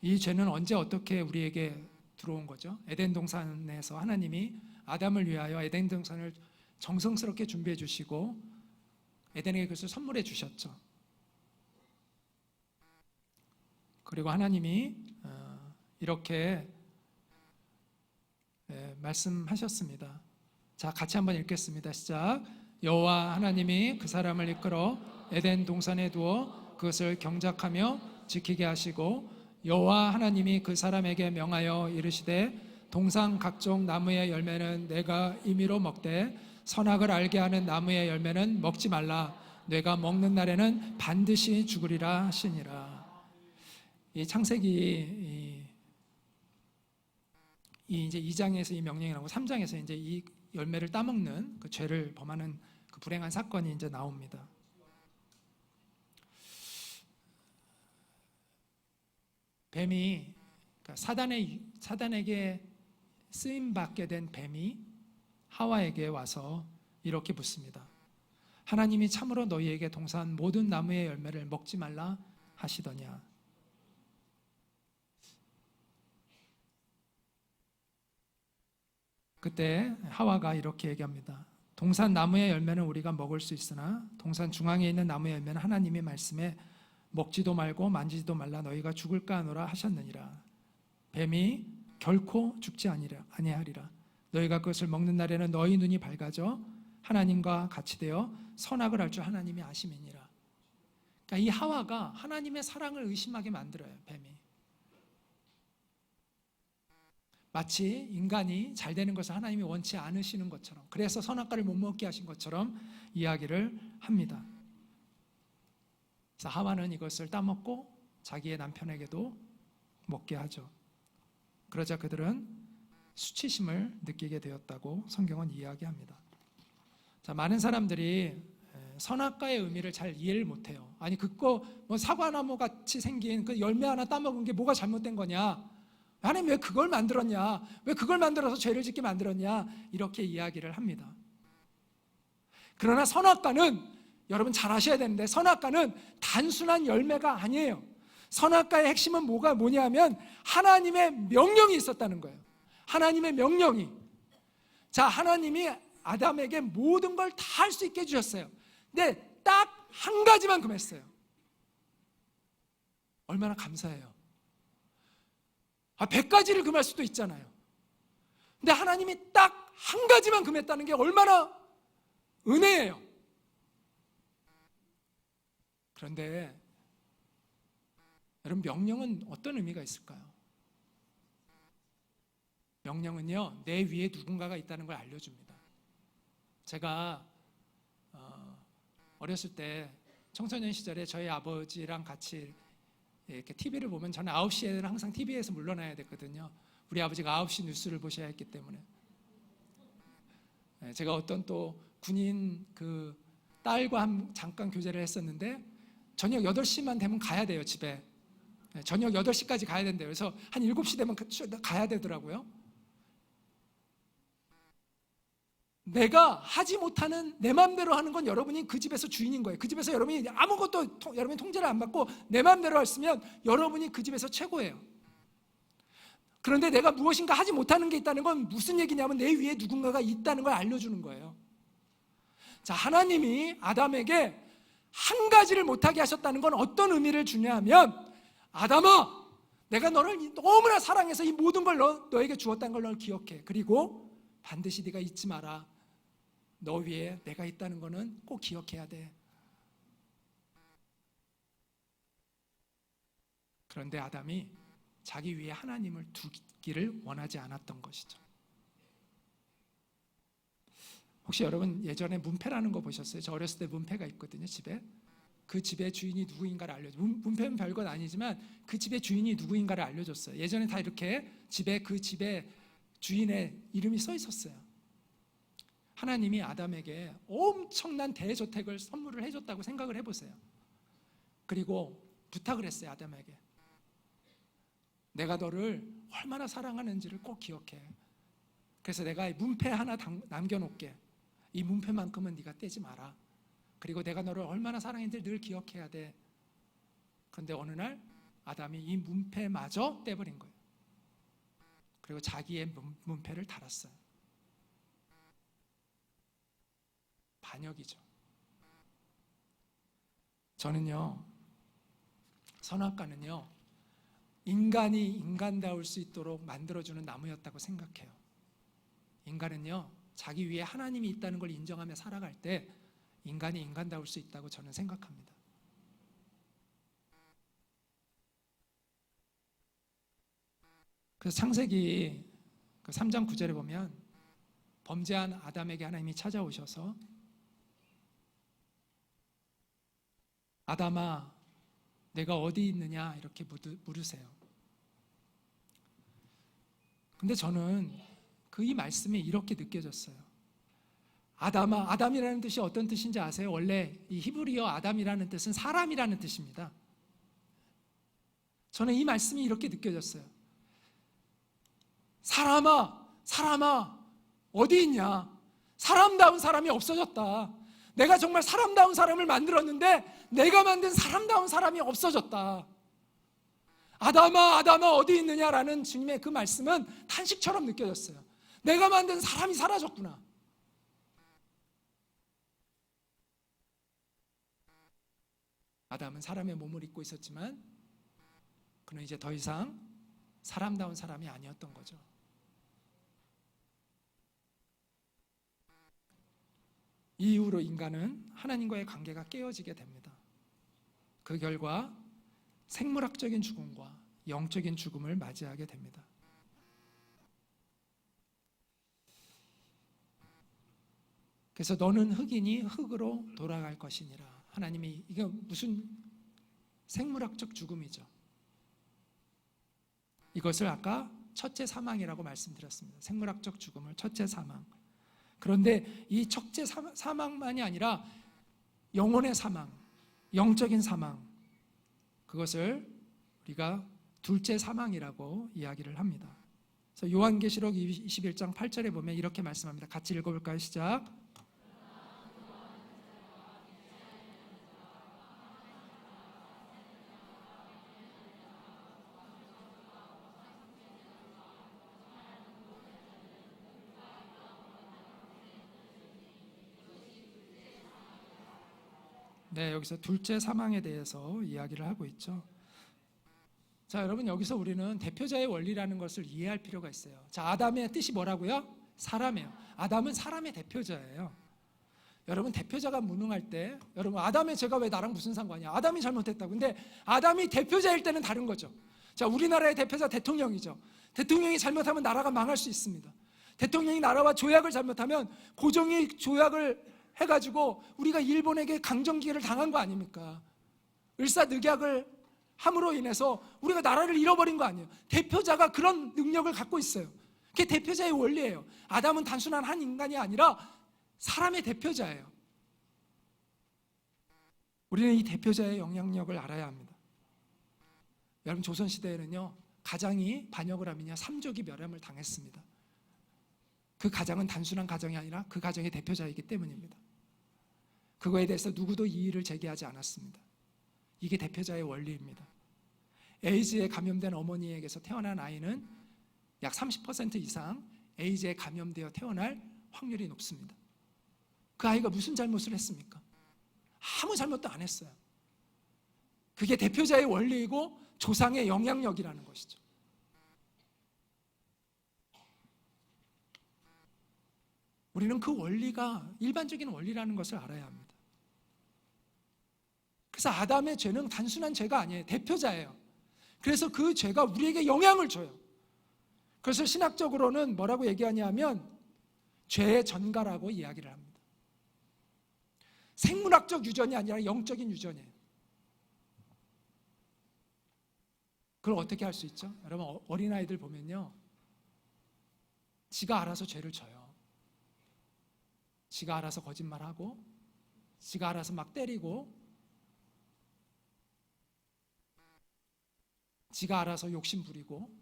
이 죄는 언제 어떻게 우리에게 들어온 거죠? 에덴 동산에서 하나님이 아담을 위하여 에덴 동산을 정성스럽게 준비해 주시고 에덴에게 그것을 선물해 주셨죠. 그리고 하나님이 이렇게 말씀하셨습니다. 자, 같이 한번 읽겠습니다. 시작. 여호와 하나님이 그 사람을 이끌어 에덴 동산에 두어 그것을 경작하며 지키게 하시고 여호와 하나님이 그 사람에게 명하여 이르시되 동산 각종 나무의 열매는 내가 임의로 먹되 선악을 알게 하는 나무의 열매는 먹지 말라. 내가 먹는 날에는 반드시 죽으리라 하시니라. 이 창세기 이제 2장에서 이 명령이 나오고 3장에서 이제 이 열매를 따먹는 그 죄를 범하는 그 불행한 사건이 이제 나옵니다. 뱀이 그러니까 사단에게 쓰임 받게 된 뱀이 하와에게 와서 이렇게 묻습니다. 하나님이 참으로 너희에게 동산 모든 나무의 열매를 먹지 말라 하시더냐? 그때 하와가 이렇게 얘기합니다. 동산 나무의 열매는 우리가 먹을 수 있으나 동산 중앙에 있는 나무의 열매는 하나님의 말씀에 먹지도 말고 만지지도 말라 너희가 죽을까 하노라 하셨느니라. 뱀이 결코 죽지 아니하리라. 너희가 그것을 먹는 날에는 너희 눈이 밝아져 하나님과 같이 되어 선악을 알 줄 하나님이 아심이니라. 그러니까 이 하와가 하나님의 사랑을 의심하게 만들어요. 뱀이. 마치 인간이 잘 되는 것을 하나님이 원치 않으시는 것처럼, 그래서 선악과를 못 먹게 하신 것처럼 이야기를 합니다. 그래서 하와는 이것을 따먹고 자기의 남편에게도 먹게 하죠. 그러자 그들은 수치심을 느끼게 되었다고 성경은 이야기합니다. 자, 많은 사람들이 선악과의 의미를 잘 이해를 못해요. 아니 그거 뭐 사과나무 같이 생긴 그 열매 하나 따먹은 게 뭐가 잘못된 거냐? 하나님 왜 그걸 만들었냐? 왜 그걸 만들어서 죄를 짓게 만들었냐? 이렇게 이야기를 합니다. 그러나 선악과는 여러분 잘 아셔야 되는데 선악과는 단순한 열매가 아니에요. 선악과의 핵심은 뭐냐면 하나님의 명령이 있었다는 거예요. 하나님의 명령이. 자, 하나님이 아담에게 모든 걸 다 할 수 있게 해주셨어요. 근데 딱 한 가지만 금했어요. 얼마나 감사해요. 100가지를 금할 수도 있잖아요. 근데 하나님이 딱 한 가지만 금했다는 게 얼마나 은혜예요. 그런데 여러분, 명령은 어떤 의미가 있을까요? 명령은요, 내 위에 누군가가 있다는 걸 알려줍니다. 제가 어렸을 때 청소년 시절에 저희 아버지랑 같이 이렇게 TV를 보면 저는 9시에는 항상 TV에서 물러나야 됐거든요. 우리 아버지가 9시 뉴스를 보셔야 했기 때문에. 제가 어떤 또 군인 그 딸과 잠깐 교제를 했었는데 저녁 8시만 되면 가야 돼요, 집에. 저녁 8시까지 가야 된대요. 그래서 한 7시 되면 가야 되더라고요. 내가 하지 못하는 내 마음대로 하는 건 여러분이 그 집에서 주인인 거예요. 그 집에서 여러분이 아무것도 여러분이 통제를 안 받고 내 마음대로 했으면 여러분이 그 집에서 최고예요. 그런데 내가 무엇인가 하지 못하는 게 있다는 건 무슨 얘기냐면 내 위에 누군가가 있다는 걸 알려주는 거예요. 자, 하나님이 아담에게 한 가지를 못하게 하셨다는 건 어떤 의미를 주냐면, 아담아, 내가 너를 너무나 사랑해서 이 모든 걸 너에게 주었다는 걸 널 기억해. 그리고 반드시 네가 잊지 마라. 너 위에 내가 있다는 거는 꼭 기억해야 돼. 그런데 아담이 자기 위에 하나님을 두기를 원하지 않았던 것이죠. 혹시 여러분 예전에 문패라는 거 보셨어요? 저 어렸을 때 문패가 있거든요, 집에. 그 집의 주인이 누구인가를 알려줘. 문패는 별건 아니지만 그 집의 주인이 누구인가를 알려줬어요. 예전에 다 이렇게 집에 그 집의 주인의 이름이 써 있었어요. 하나님이 아담에게 엄청난 대저택을 선물을 해줬다고 생각을 해보세요. 그리고 부탁을 했어요, 아담에게. 내가 너를 얼마나 사랑하는지를 꼭 기억해. 그래서 내가 문패 하나 남겨놓게. 이 문패만큼은 네가 떼지 마라. 그리고 내가 너를 얼마나 사랑했는지 늘 기억해야 돼. 그런데 어느 날 아담이 이 문패마저 떼버린 거예요. 그리고 자기의 문패를 달았어요. 반역이죠. 저는요, 선악과는요, 인간이 인간다울 수 있도록 만들어주는 나무였다고 생각해요. 인간은요, 자기 위에 하나님이 있다는 걸 인정하며 살아갈 때 인간이 인간다울 수 있다고 저는 생각합니다. 그래서 창세기 3장 9절에 보면 범죄한 아담에게 하나님이 찾아오셔서 아담아, 내가 어디 있느냐 이렇게 물으세요. 근데 저는 이 말씀이 이렇게 느껴졌어요. 아담아, 아담이라는 뜻이 어떤 뜻인지 아세요? 원래 이 히브리어 아담이라는 뜻은 사람이라는 뜻입니다. 저는 이 말씀이 이렇게 느껴졌어요. 사람아, 어디 있냐? 사람다운 사람이 없어졌다. 내가 정말 사람다운 사람을 만들었는데 내가 만든 사람다운 사람이 없어졌다. 아담아, 어디 있느냐라는 주님의 그 말씀은 탄식처럼 느껴졌어요. 내가 만든 사람이 사라졌구나. 아담은 사람의 몸을 입고 있었지만 그는 이제 더 이상 사람다운 사람이 아니었던 거죠. 이 이후로 인간은 하나님과의 관계가 깨어지게 됩니다. 그 결과 생물학적인 죽음과 영적인 죽음을 맞이하게 됩니다. 그래서 너는 흙이니 흙으로 돌아갈 것이니라. 하나님이, 이게 무슨 생물학적 죽음이죠. 이것을 아까 첫째 사망이라고 말씀드렸습니다. 생물학적 죽음을 첫째 사망. 그런데 이 첫째 사망만이 아니라 영혼의 사망, 영적인 사망, 그것을 우리가 둘째 사망이라고 이야기를 합니다. 그래서 요한계시록 21장 8절에 보면 이렇게 말씀합니다. 같이 읽어볼까요? 시작. 네, 여기서 둘째 사망에 대해서 이야기를 하고 있죠. 자, 여러분, 여기서 우리는 대표자의 원리라는 것을 이해할 필요가 있어요. 자, 아담의 뜻이 뭐라고요? 사람이에요. 아담은 사람의 대표자예요. 여러분, 대표자가 무능할 때, 여러분, 아담의 죄가 왜 나랑 무슨 상관이야? 아담이 잘못했다고. 근데 아담이 대표자일 때는 다른 거죠. 자, 우리나라의 대표자 대통령이죠. 대통령이 잘못하면 나라가 망할 수 있습니다. 대통령이 나라와 조약을 잘못하면 고종이 조약을 해가지고 우리가 일본에게 강점기를 당한 거 아닙니까? 을사늑약을 함으로 인해서 우리가 나라를 잃어버린 거 아니에요. 대표자가 그런 능력을 갖고 있어요. 그게 대표자의 원리예요. 아담은 단순한 한 인간이 아니라 사람의 대표자예요. 우리는 이 대표자의 영향력을 알아야 합니다. 여러분, 조선시대에는요, 가장이 반역을 하면요, 삼족이 멸함을 당했습니다. 그 가정은 단순한 가정이 아니라 그 가정의 대표자이기 때문입니다. 그거에 대해서 누구도 이의를 제기하지 않았습니다. 이게 대표자의 원리입니다. 에이즈에 감염된 어머니에게서 태어난 아이는 약 30% 이상 에이즈에 감염되어 태어날 확률이 높습니다. 그 아이가 무슨 잘못을 했습니까? 아무 잘못도 안 했어요. 그게 대표자의 원리이고 조상의 영향력이라는 것이죠. 우리는 그 원리가 일반적인 원리라는 것을 알아야 합니다. 그래서 아담의 죄는 단순한 죄가 아니에요. 대표자예요. 그래서 그 죄가 우리에게 영향을 줘요. 그래서 신학적으로는 뭐라고 얘기하냐면 죄의 전가라고 이야기를 합니다. 생물학적 유전이 아니라 영적인 유전이에요. 그걸 어떻게 할 수 있죠? 여러분, 어린아이들 보면요, 지가 알아서 죄를 져요. 지가 알아서 거짓말하고, 지가 알아서 막 때리고, 지가 알아서 욕심 부리고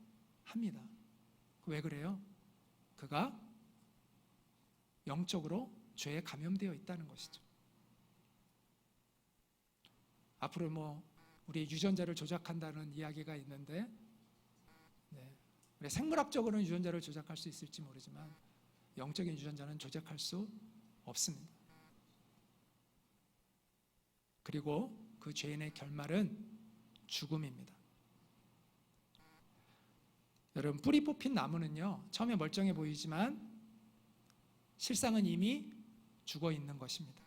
합니다. 왜 그래요? 그가 영적으로 죄에 감염되어 있다는 것이죠. 앞으로 우리 유전자를 조작한다는 이야기가 있는데, 우리 생물학적으로는 유전자를 조작할 수 있을지 모르지만 영적인 유전자는 조작할 수 없습니다. 그리고 그 죄인의 결말은 죽음입니다. 여러분, 뿌리 뽑힌 나무는요, 처음에 멀쩡해 보이지만 실상은 이미 죽어 있는 것입니다.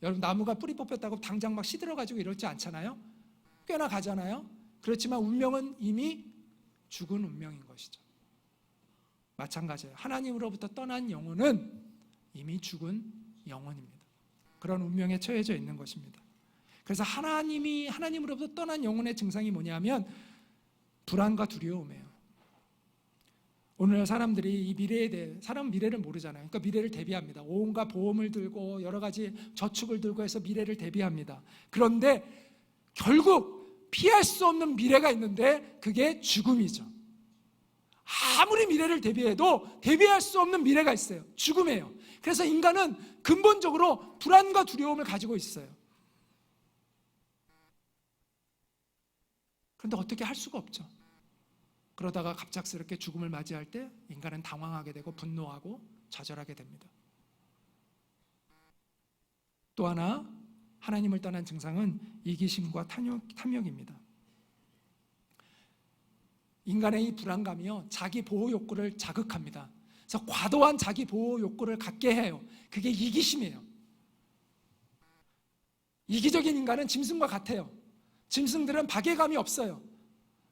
여러분, 나무가 뿌리 뽑혔다고 당장 막 시들어가지고 이러지 않잖아요. 꽤나 가잖아요. 그렇지만 운명은 이미 죽은 운명인 것이죠. 마찬가지예요. 하나님으로부터 떠난 영혼은 이미 죽은 영혼입니다. 그런 운명에 처해져 있는 것입니다. 그래서 하나님으로부터 떠난 영혼의 증상이 뭐냐면 불안과 두려움이에요. 오늘 사람들이 이 미래에 대해, 사람은 미래를 모르잖아요. 그러니까 미래를 대비합니다. 온갖 보험을 들고 여러 가지 저축을 들고 해서 미래를 대비합니다. 그런데 결국 피할 수 없는 미래가 있는데 그게 죽음이죠. 아무리 미래를 대비해도 대비할 수 없는 미래가 있어요. 죽음이에요. 그래서 인간은 근본적으로 불안과 두려움을 가지고 있어요. 그런데 어떻게 할 수가 없죠. 그러다가 갑작스럽게 죽음을 맞이할 때 인간은 당황하게 되고 분노하고 좌절하게 됩니다. 또 하나 하나님을 떠난 증상은 이기심과 탐욕입니다. 인간의 이 불안감이요, 자기 보호 욕구를 자극합니다. 그래서 과도한 자기 보호 욕구를 갖게 해요. 그게 이기심이에요. 이기적인 인간은 짐승과 같아요. 짐승들은 박애감이 없어요.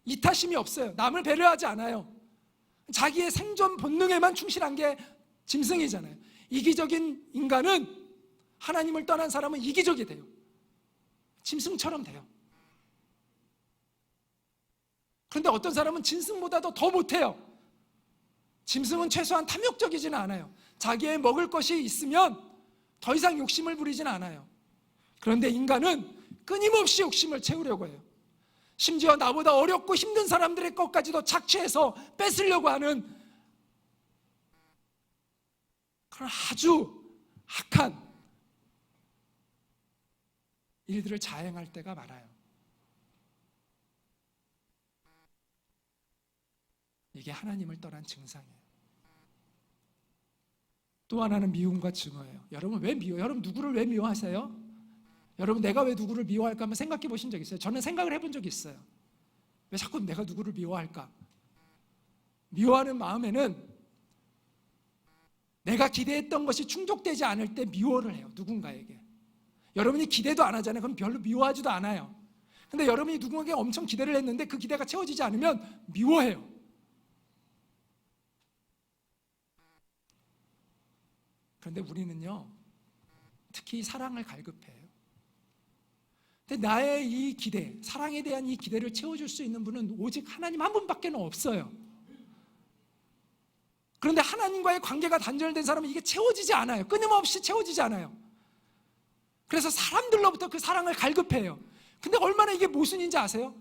이타심이 없어요. 남을 배려하지 않아요. 자기의 생존 본능에만 충실한 게 짐승이잖아요. 이기적인 인간은, 하나님을 떠난 사람은 이기적이 돼요. 짐승처럼 돼요. 그런데 어떤 사람은 짐승보다도 더 못해요. 짐승은 최소한 탐욕적이지는 않아요. 자기의 먹을 것이 있으면 더 이상 욕심을 부리지는 않아요. 그런데 인간은 끊임없이 욕심을 채우려고 해요. 심지어 나보다 어렵고 힘든 사람들의 것까지도 착취해서 뺏으려고 하는 그런 아주 악한 일들을 자행할 때가 많아요. 이게 하나님을 떠난 증상이에요. 또 하나는 미움과 증오예요. 여러분 왜 미워요? 여러분 누구를 왜 미워하세요? 여러분 내가 왜 누구를 미워할까 한번 생각해 보신 적 있어요? 저는 생각을 해본 적이 있어요. 왜 자꾸 내가 누구를 미워할까? 미워하는 마음에는 내가 기대했던 것이 충족되지 않을 때 미워를 해요. 누군가에게. 여러분이 기대도 안 하잖아요. 그럼 별로 미워하지도 않아요. 근데 여러분이 누군가에게 엄청 기대를 했는데 그 기대가 채워지지 않으면 미워해요. 그런데 우리는요, 특히 사랑을 갈급해요. 근데 나의 이 기대, 사랑에 대한 이 기대를 채워줄 수 있는 분은 오직 하나님 한 분밖에 없어요. 그런데 하나님과의 관계가 단절된 사람은 이게 채워지지 않아요. 끊임없이 채워지지 않아요. 그래서 사람들로부터 그 사랑을 갈급해요. 근데 얼마나 이게 모순인지 아세요?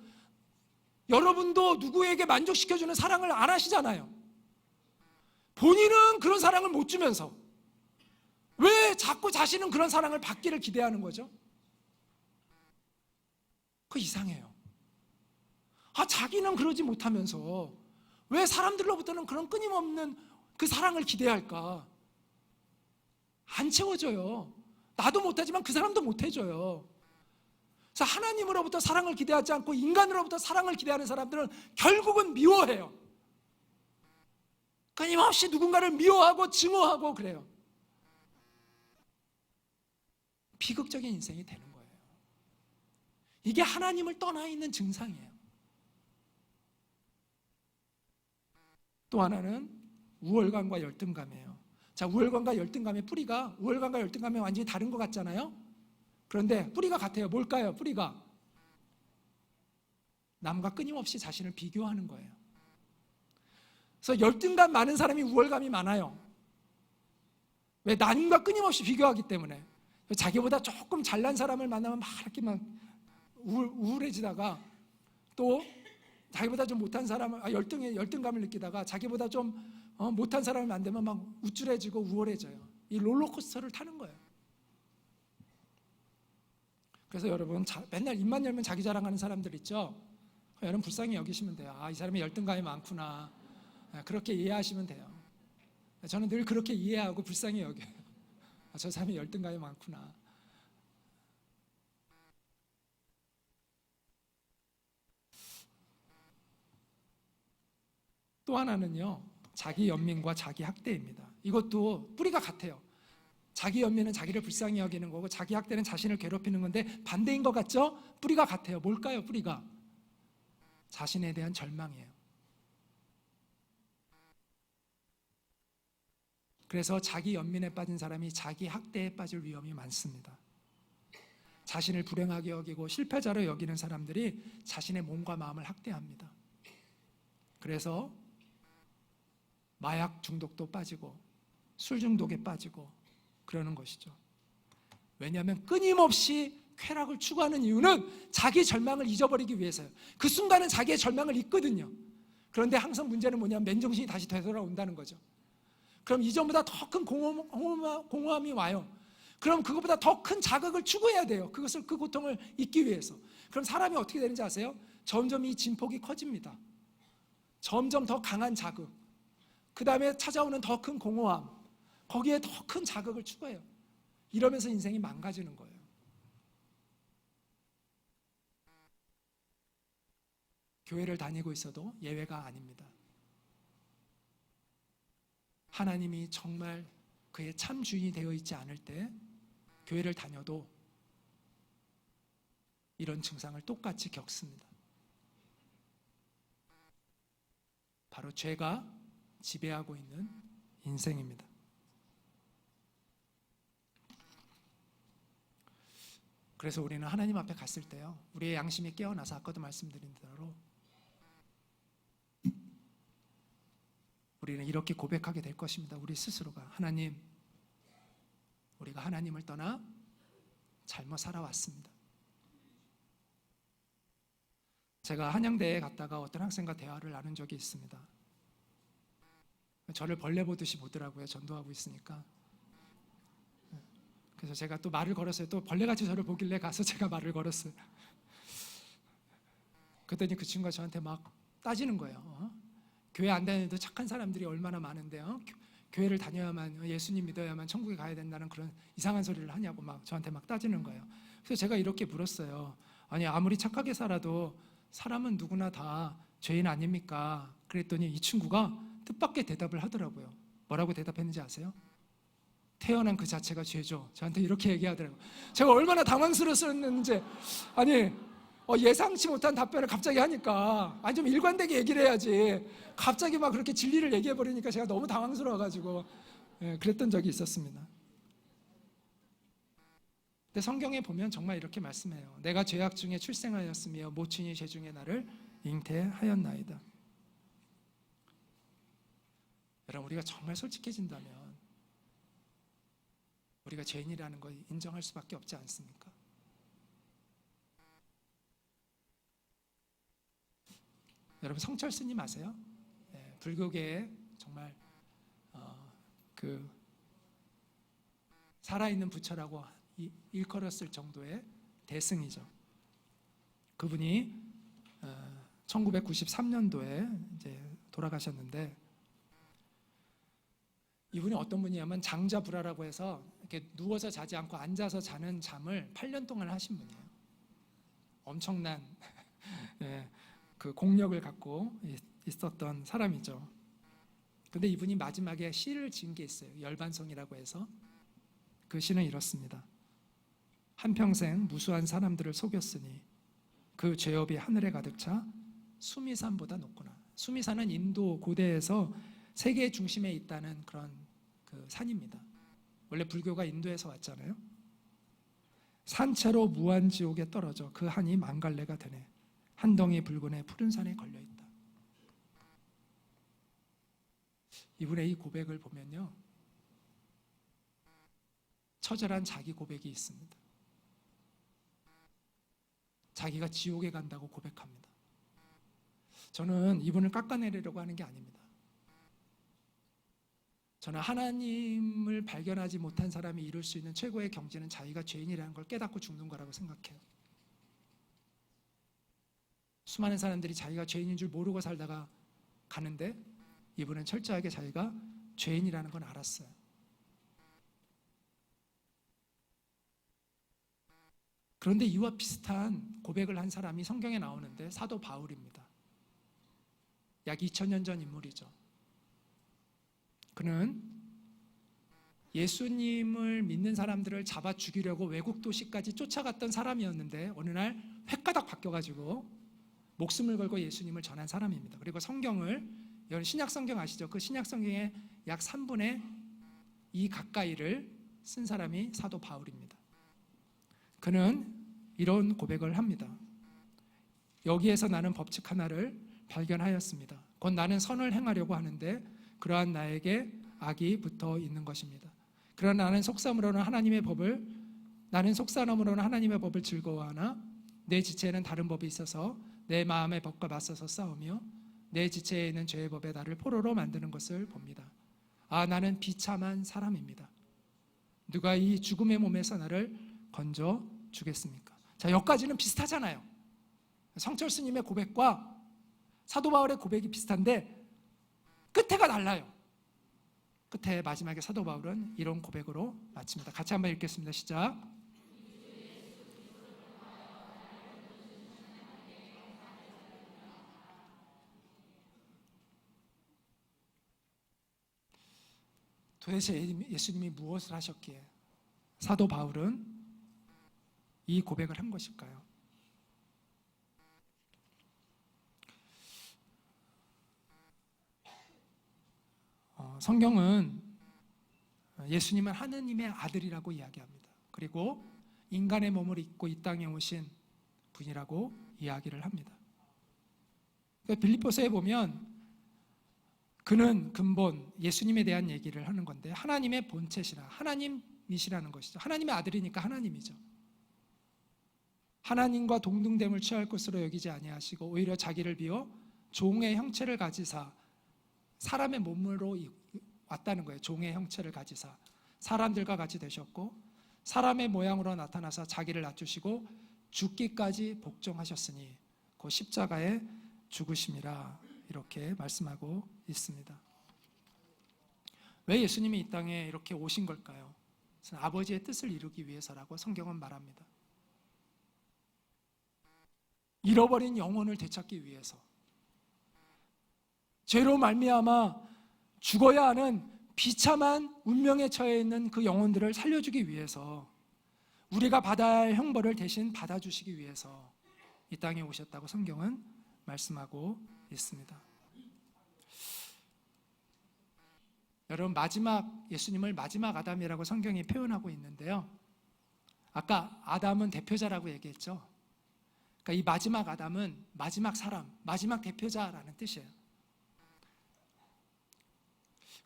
여러분도 누구에게 만족시켜주는 사랑을 안 하시잖아요. 본인은 그런 사랑을 못 주면서 왜 자꾸 자신은 그런 사랑을 받기를 기대하는 거죠? 그거 이상해요. 자기는 그러지 못하면서 왜 사람들로부터는 그런 끊임없는 그 사랑을 기대할까? 안 채워져요. 나도 못하지만 그 사람도 못해줘요. 그래서 하나님으로부터 사랑을 기대하지 않고 인간으로부터 사랑을 기대하는 사람들은 결국은 미워해요. 끊임없이 누군가를 미워하고 증오하고 그래요. 비극적인 인생이 되는 거예요. 이게 하나님을 떠나 있는 증상이에요. 또 하나는 우월감과 열등감이에요. 자, 우월감과 열등감의 뿌리가 우월감과 열등감이 완전히 다른 것 같잖아요. 그런데 뿌리가 같아요. 뭘까요? 뿌리가 남과 끊임없이 자신을 비교하는 거예요. 그래서 열등감 많은 사람이 우월감이 많아요. 왜? 남과 끊임없이 비교하기 때문에. 자기보다 조금 잘난 사람을 만나면 막 이렇게 막 우울해지다가 또 자기보다 좀 못한 사람을 열등감을 느끼다가 자기보다 좀 못한 사람을 만나면 막 우쭐해지고 우월해져요. 이 롤러코스터를 타는 거예요. 그래서 여러분 맨날 입만 열면 자기 자랑하는 사람들 있죠. 여러분 불쌍히 여기시면 돼요. 이 사람이 열등감이 많구나. 그렇게 이해하시면 돼요. 저는 늘 그렇게 이해하고 불쌍히 여겨요. 저 사람이 열등감이 많구나. 또 하나는요, 자기 연민과 자기 학대입니다. 이것도 뿌리가 같아요. 자기 연민은 자기를 불쌍히 여기는 거고 자기 학대는 자신을 괴롭히는 건데 반대인 것 같죠? 뿌리가 같아요. 뭘까요? 뿌리가 자신에 대한 절망이에요. 그래서 자기 연민에 빠진 사람이 자기 학대에 빠질 위험이 많습니다. 자신을 불행하게 여기고 실패자로 여기는 사람들이 자신의 몸과 마음을 학대합니다. 그래서 마약 중독도 빠지고 술 중독에 빠지고 그러는 것이죠. 왜냐하면 끊임없이 쾌락을 추구하는 이유는 자기 절망을 잊어버리기 위해서요. 그 순간은 자기의 절망을 잊거든요. 그런데 항상 문제는 뭐냐면 맨정신이 다시 되돌아온다는 거죠. 그럼 이전보다 더 큰 공허함이 와요. 그럼 그것보다 더 큰 자극을 추구해야 돼요. 그 고통을 잊기 위해서. 그럼 사람이 어떻게 되는지 아세요? 점점 이 진폭이 커집니다. 점점 더 강한 자극, 그 다음에 찾아오는 더 큰 공허함, 거기에 더 큰 자극을 추구해요. 이러면서 인생이 망가지는 거예요. 교회를 다니고 있어도 예외가 아닙니다. 하나님이 정말 그의 참 주인이 되어 있지 않을 때 교회를 다녀도 이런 증상을 똑같이 겪습니다. 바로 죄가 지배하고 있는 인생입니다. 그래서 우리는 하나님 앞에 갔을 때요, 우리의 양심이 깨어나서 아까도 말씀드린 대로 우리는 이렇게 고백하게 될 것입니다. 우리 스스로가 하나님, 우리가 하나님을 떠나 잘못 살아왔습니다. 제가 한양대에 갔다가 어떤 학생과 대화를 나눈 적이 있습니다. 저를 벌레 보듯이 보더라고요. 전도하고 있으니까. 그래서 제가 또 말을 걸었어요. 또 벌레같이 저를 보길래 가서 제가 말을 걸었어요. 그랬더니 그 친구가 저한테 막 따지는 거예요. 교회 안 다니도 착한 사람들이 얼마나 많은데요. 교회를 다녀야만, 예수님 믿어야만 천국에 가야 된다는 그런 이상한 소리를 하냐고 막 저한테 막 따지는 거예요. 그래서 제가 이렇게 물었어요. 아니, 아무리 착하게 살아도 사람은 누구나 다 죄인 아닙니까? 그랬더니 이 친구가 뜻밖의 대답을 하더라고요. 뭐라고 대답했는지 아세요? 태어난 그 자체가 죄죠. 저한테 이렇게 얘기하더라고요. 제가 얼마나 당황스러웠는지. 아니, 예상치 못한 답변을 갑자기 하니까 좀 일관되게 얘기를 해야지. 갑자기 막 그렇게 진리를 얘기해버리니까 제가 너무 당황스러워가지고 그랬던 적이 있었습니다. 근데 성경에 보면 정말 이렇게 말씀해요. 내가 죄악 중에 출생하였으며 모친이 죄 중에 나를 잉태하였나이다. 여러분, 우리가 정말 솔직해진다면 우리가 죄인이라는 걸 인정할 수밖에 없지 않습니까? 여러분, 성철 스님 아세요? 불교계에 정말 그 살아있는 부처라고 일컬었을 정도의 대승이죠. 그분이 1993년도에 이제 돌아가셨는데, 이분이 어떤 분이냐면 장자불화라고 해서 이렇게 누워서 자지 않고 앉아서 자는 잠을 8년 동안 하신 분이에요. 엄청난 그 공력을 갖고 있었던 사람이죠. 근데 이분이 마지막에 시를 지은 게 있어요. 열반성이라고 해서. 그 시는 이렇습니다. 한평생 무수한 사람들을 속였으니 그 죄업이 하늘에 가득 차 수미산보다 높구나. 수미산은 인도 고대에서 세계 중심에 있다는 그런 그 산입니다. 원래 불교가 인도에서 왔잖아요. 산채로 무한지옥에 떨어져 그 한이 만갈래가 되네. 한 덩이 붉은에 푸른 산에 걸려있다. 이분의 이 고백을 보면요, 처절한 자기 고백이 있습니다. 자기가 지옥에 간다고 고백합니다. 저는 이분을 깎아내리려고 하는 게 아닙니다. 저는 하나님을 발견하지 못한 사람이 이룰 수 있는 최고의 경지는 자기가 죄인이라는 걸 깨닫고 죽는 거라고 생각해요. 수많은 사람들이 자기가 죄인인 줄 모르고 살다가 가는데, 이분은 철저하게 자기가 죄인이라는 건 알았어요. 그런데 이와 비슷한 고백을 한 사람이 성경에 나오는데 사도 바울입니다. 약 2000년 전 인물이죠. 그는 예수님을 믿는 사람들을 잡아 죽이려고 외국 도시까지 쫓아갔던 사람이었는데, 어느 날 획가닥 바뀌어가지고 목숨을 걸고 예수님을 전한 사람입니다. 그리고 성경을, 여러분 신약 성경 아시죠? 그 신약 성경의 약 3분의 2 가까이를 쓴 사람이 사도 바울입니다. 그는 이런 고백을 합니다. 여기에서 나는 법칙 하나를 발견하였습니다. 곧 나는 선을 행하려고 하는데 그러한 나에게 악이 붙어 있는 것입니다. 그러나 나는 속사람으로는 하나님의 법을 즐거워하나 내 지체에는 다른 법이 있어서 내 마음의 법과 맞서서 싸우며 내 지체에 있는 죄의 법에 나를 포로로 만드는 것을 봅니다. 아, 나는 비참한 사람입니다. 누가 이 죽음의 몸에서 나를 건져 주겠습니까? 자, 여기까지는 비슷하잖아요. 성철스님의 고백과 사도 바울의 고백이 비슷한데 끝에가 달라요. 끝에 마지막에 사도 바울은 이런 고백으로 마칩니다. 같이 한번 읽겠습니다. 시작. 도대체 예수님이 무엇을 하셨기에 사도 바울은 이 고백을 한 것일까요? 성경은 예수님은 하느님의 아들이라고 이야기합니다. 그리고 인간의 몸을 입고 이 땅에 오신 분이라고 이야기를 합니다. 빌립보서에 보면 그는 근본 예수님에 대한 얘기를 하는 건데, 하나님의 본체시라, 하나님이시라는 것이죠. 하나님의 아들이니까 하나님이죠. 하나님과 동등됨을 취할 것으로 여기지 아니하시고 오히려 자기를 비워 종의 형체를 가지사, 사람의 몸으로 왔다는 거예요. 종의 형체를 가지사 사람들과 같이 되셨고 사람의 모양으로 나타나서 자기를 낮추시고 죽기까지 복종하셨으니 그 십자가에 죽으심이라, 이렇게 말씀하고 있습니다. 왜 예수님이 이 땅에 이렇게 오신 걸까요? 아버지의 뜻을 이루기 위해서라고 성경은 말합니다. 잃어버린 영혼을 되찾기 위해서, 죄로 말미암아 죽어야 하는 비참한 운명에 처해 있는 그 영혼들을 살려주기 위해서, 우리가 받아야 할 형벌을 대신 받아주시기 위해서 이 땅에 오셨다고 성경은 말씀하고 있습니다. 여러분, 예수님을 마지막 아담이라고 성경이 표현하고 있는데요, 아까 아담은 대표자라고 얘기했죠. 그러니까 이 마지막 아담은 마지막 사람, 마지막 대표자라는 뜻이에요.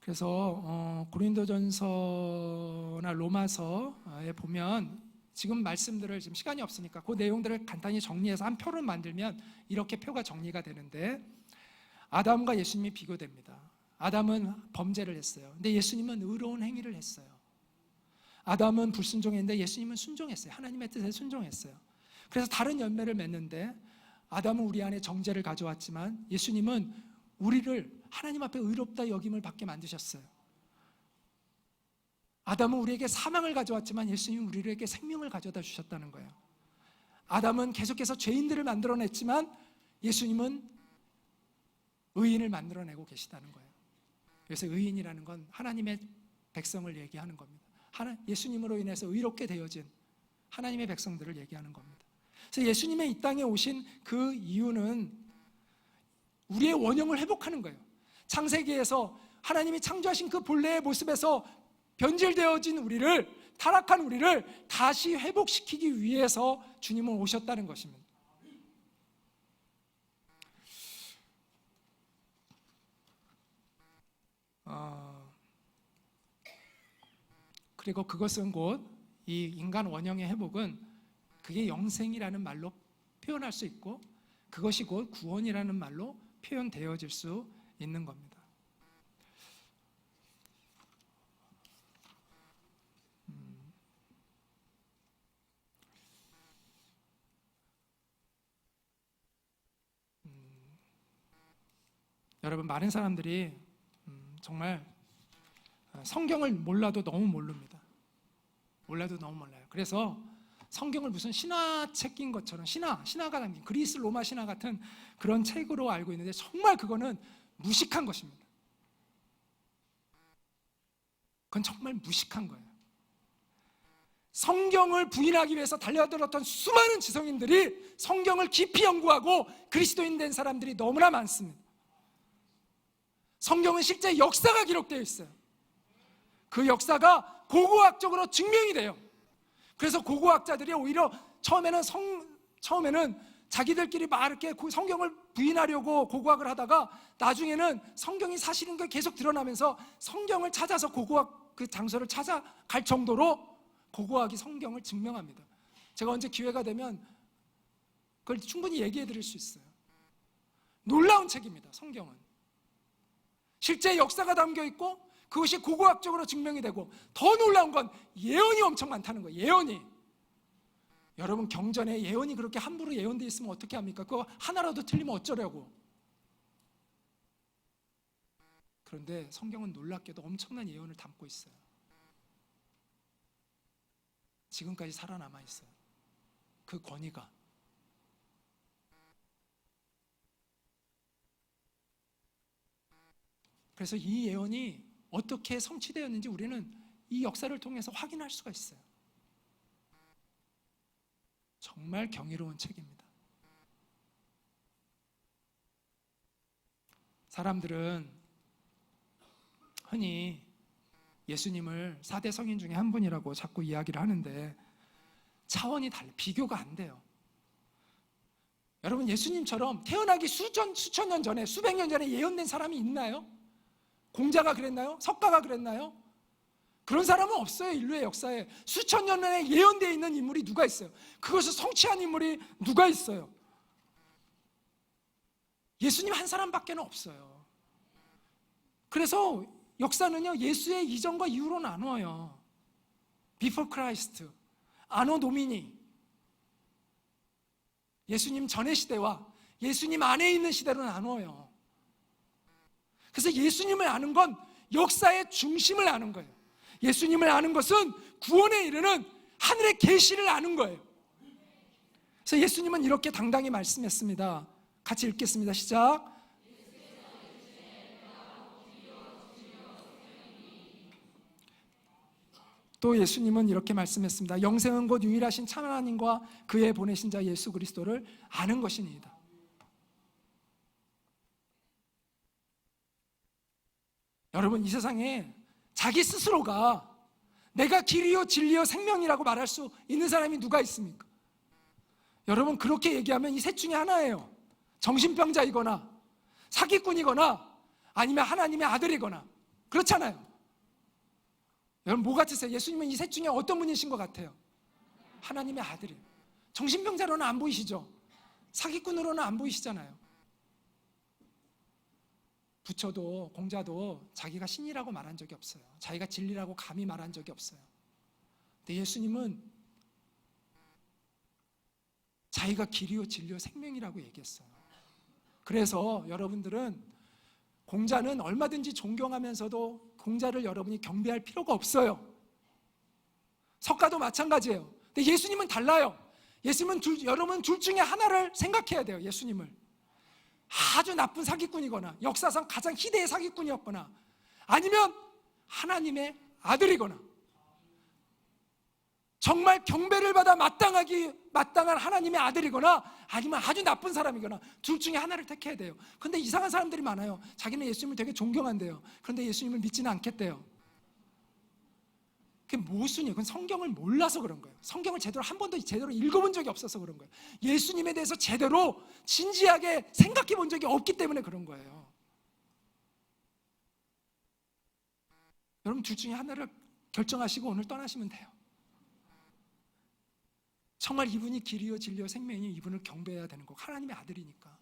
그래서 고린도전서나 로마서에 보면, 지금 말씀들을, 지금 시간이 없으니까 그 내용들을 간단히 정리해서 한 표를 만들면 이렇게 표가 정리가 되는데, 아담과 예수님이 비교됩니다. 아담은 범죄를 했어요. 근데 예수님은 의로운 행위를 했어요. 아담은 불순종했는데 예수님은 순종했어요. 하나님의 뜻에 순종했어요. 그래서 다른 열매를 맺는데 아담은 우리 안에 정죄를 가져왔지만 예수님은 우리를 하나님 앞에 의롭다 여김을 받게 만드셨어요. 아담은 우리에게 사망을 가져왔지만 예수님은 우리에게 생명을 가져다 주셨다는 거예요. 아담은 계속해서 죄인들을 만들어냈지만 예수님은 의인을 만들어내고 계시다는 거예요. 그래서 의인이라는 건 하나님의 백성을 얘기하는 겁니다. 예수님으로 인해서 의롭게 되어진 하나님의 백성들을 얘기하는 겁니다. 그래서 예수님의 이 땅에 오신 그 이유는 우리의 원형을 회복하는 거예요. 창세기에서 하나님이 창조하신 그 본래의 모습에서 변질되어진 우리를, 타락한 우리를 다시 회복시키기 위해서 주님은 오셨다는 것입니다. 그리고 그것은 곧 이 인간 원형의 회복은 그게 영생이라는 말로 표현할 수 있고 그것이 곧 구원이라는 말로 표현되어질 수 있는 겁니다. 여러분, 많은 사람들이 정말 성경을 몰라도 너무 모릅니다. 몰라도 너무 몰라요. 그래서 성경을 무슨 신화책인 것처럼 신화가 담긴 그리스 로마 신화 같은 그런 책으로 알고 있는데 정말 그거는 무식한 것입니다. 그건 정말 무식한 거예요. 성경을 부인하기 위해서 달려들었던 수많은 지성인들이 성경을 깊이 연구하고 그리스도인 된 사람들이 너무나 많습니다. 성경은 실제 역사가 기록되어 있어요. 그 역사가 고고학적으로 증명이 돼요. 그래서 고고학자들이 오히려 처음에는 자기들끼리 막 이렇게 성경을 부인하려고 고고학을 하다가 나중에는 성경이 사실인 게 계속 드러나면서 성경을 찾아서 고고학 그 장소를 찾아갈 정도로 고고학이 성경을 증명합니다. 제가 언제 기회가 되면 그걸 충분히 얘기해 드릴 수 있어요. 놀라운 책입니다. 성경은 실제 역사가 담겨 있고 그것이 고고학적으로 증명이 되고 더 놀라운 건 예언이 엄청 많다는 거예요. 예언이. 여러분, 경전에 예언이 그렇게 함부로 예언되어 있으면 어떻게 합니까? 그거 하나라도 틀리면 어쩌려고. 그런데 성경은 놀랍게도 엄청난 예언을 담고 있어요. 지금까지 살아남아 있어요. 그 권위가. 그래서 이 예언이 어떻게 성취되었는지 우리는 이 역사를 통해서 확인할 수가 있어요. 정말 경이로운 책입니다. 사람들은 흔히 예수님을 4대 성인 중에 한 분이라고 자꾸 이야기를 하는데 차원이 달라요. 비교가 안 돼요. 여러분, 예수님처럼 태어나기 수천 년 전에, 수백 년 전에 예언된 사람이 있나요? 공자가 그랬나요? 석가가 그랬나요? 그런 사람은 없어요. 인류의 역사에 수천 년 전에 예언되어 있는 인물이 누가 있어요? 그것을 성취한 인물이 누가 있어요? 예수님 한 사람밖에 없어요. 그래서 역사는요, 예수의 이전과 이후로 나누어요. Before Christ, Anno Domini. 예수님 전의 시대와 예수님 안에 있는 시대로 나누어요. 그래서 예수님을 아는 건 역사의 중심을 아는 거예요. 예수님을 아는 것은 구원에 이르는 하늘의 계시를 아는 거예요. 그래서 예수님은 이렇게 당당히 말씀했습니다. 같이 읽겠습니다. 시작. 또 예수님은 이렇게 말씀했습니다. 영생은 곧 유일하신 참 하나님과 그의 보내신 자 예수 그리스도를 아는 것이니이다. 여러분, 이 세상에 자기 스스로가 내가 길이요 진리요 생명이라고 말할 수 있는 사람이 누가 있습니까? 여러분, 그렇게 얘기하면 이 셋 중에 하나예요. 정신병자이거나 사기꾼이거나 아니면 하나님의 아들이거나. 그렇잖아요. 여러분, 뭐 같으세요? 예수님은 이 셋 중에 어떤 분이신 것 같아요? 하나님의 아들이에요. 정신병자로는 안 보이시죠? 사기꾼으로는 안 보이시잖아요. 부처도 공자도 자기가 신이라고 말한 적이 없어요. 자기가 진리라고 감히 말한 적이 없어요. 근데 예수님은 자기가 길이요 진리요 생명이라고 얘기했어요. 그래서 여러분들은 공자는 얼마든지 존경하면서도 공자를 여러분이 경배할 필요가 없어요. 석가도 마찬가지예요. 근데 예수님은 달라요. 예수님은 여러분 둘 중에 하나를 생각해야 돼요. 예수님을 아주 나쁜 사기꾼이거나 역사상 가장 희대의 사기꾼이었거나 아니면 하나님의 아들이거나 정말 경배를 받아 마땅한 하나님의 아들이거나 아니면 아주 나쁜 사람이거나 둘 중에 하나를 택해야 돼요. 그런데 이상한 사람들이 많아요. 자기는 예수님을 되게 존경한대요. 그런데 예수님을 믿지는 않겠대요. 그게 모순이에요. 그건 성경을 몰라서 그런 거예요. 성경을 한 번도 제대로 읽어본 적이 없어서 그런 거예요. 예수님에 대해서 제대로 진지하게 생각해 본 적이 없기 때문에 그런 거예요. 여러분 둘 중에 하나를 결정하시고 오늘 떠나시면 돼요. 정말 이분이 길이요 진리요 생명이니 이분을 경배해야 되는 거고 하나님의 아들이니까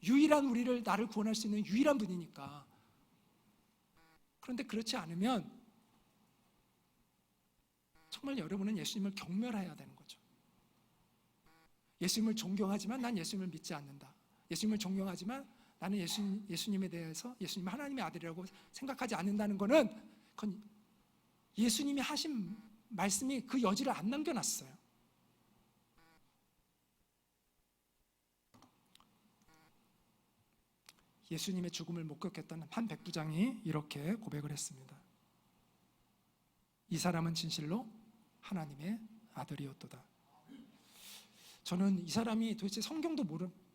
유일한 나를 구원할 수 있는 유일한 분이니까. 그런데 그렇지 않으면 정말 여러분은 예수님을 경멸해야 되는 거죠. 예수님을 존경하지만 난 예수님을 믿지 않는다. 예수님을 존경하지만 나는 예수님에 대해서 예수님 하나님의 아들이라고 생각하지 않는다는 것은 그건 예수님이 하신 말씀이 그 여지를 안 남겨놨어요. 예수님의 죽음을 목격했던 한 백부장이 이렇게 고백을 했습니다. 이 사람은 진실로 하나님의 아들이었도다. 저는 이 사람이 도대체 성경도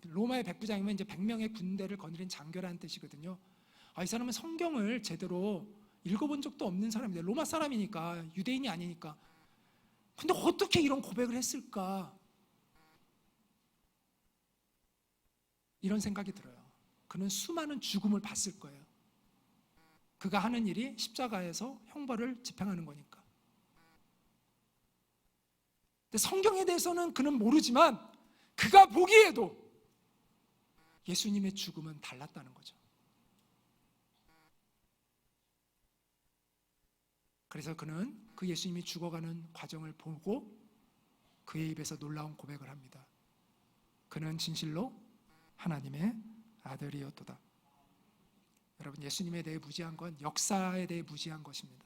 로마의 백부장이면 이제 100명의 군대를 거느린 장교라는 뜻이거든요. 이 사람은 성경을 제대로 읽어본 적도 없는 사람인데 로마 사람이니까 유대인이 아니니까 근데 어떻게 이런 고백을 했을까? 이런 생각이 들어요. 그는 수많은 죽음을 봤을 거예요. 그가 하는 일이 십자가에서 형벌을 집행하는 거니까. 근데 성경에 대해서는 그는 모르지만 그가 보기에도 예수님의 죽음은 달랐다는 거죠. 그래서 그는 그 예수님이 죽어가는 과정을 보고 그의 입에서 놀라운 고백을 합니다. 그는 진실로 하나님의 아들이었도다. 여러분 예수님에 대해 무지한 건 역사에 대해 무지한 것입니다.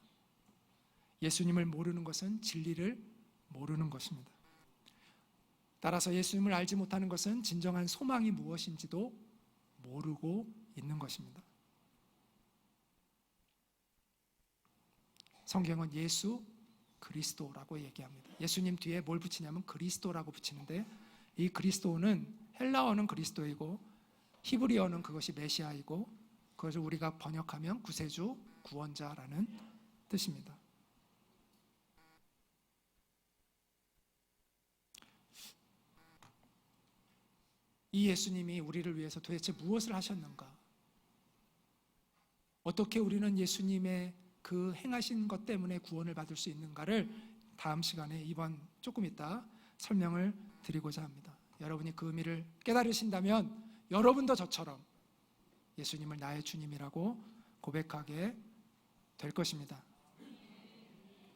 예수님을 모르는 것은 진리를 모르는 것입니다. 따라서 예수님을 알지 못하는 것은 진정한 소망이 무엇인지도 모르고 있는 것입니다. 성경은 예수 그리스도라고 얘기합니다. 예수님 뒤에 뭘 붙이냐면 그리스도라고 붙이는데 이 그리스도는 헬라어는 그리스도이고 히브리어는 그것이 메시아이고 그것을 우리가 번역하면 구세주, 구원자라는 뜻입니다. 이 예수님이 우리를 위해서 도대체 무엇을 하셨는가? 어떻게 우리는 예수님의 그 행하신 것 때문에 구원을 받을 수 있는가를 다음 시간에 조금 이따 설명을 드리고자 합니다. 여러분이 그 의미를 깨달으신다면 여러분도 저처럼 예수님을 나의 주님이라고 고백하게 될 것입니다.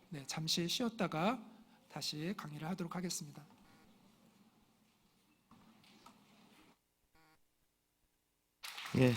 네, 잠시 쉬었다가 다시 강의를 하도록 하겠습니다. 예.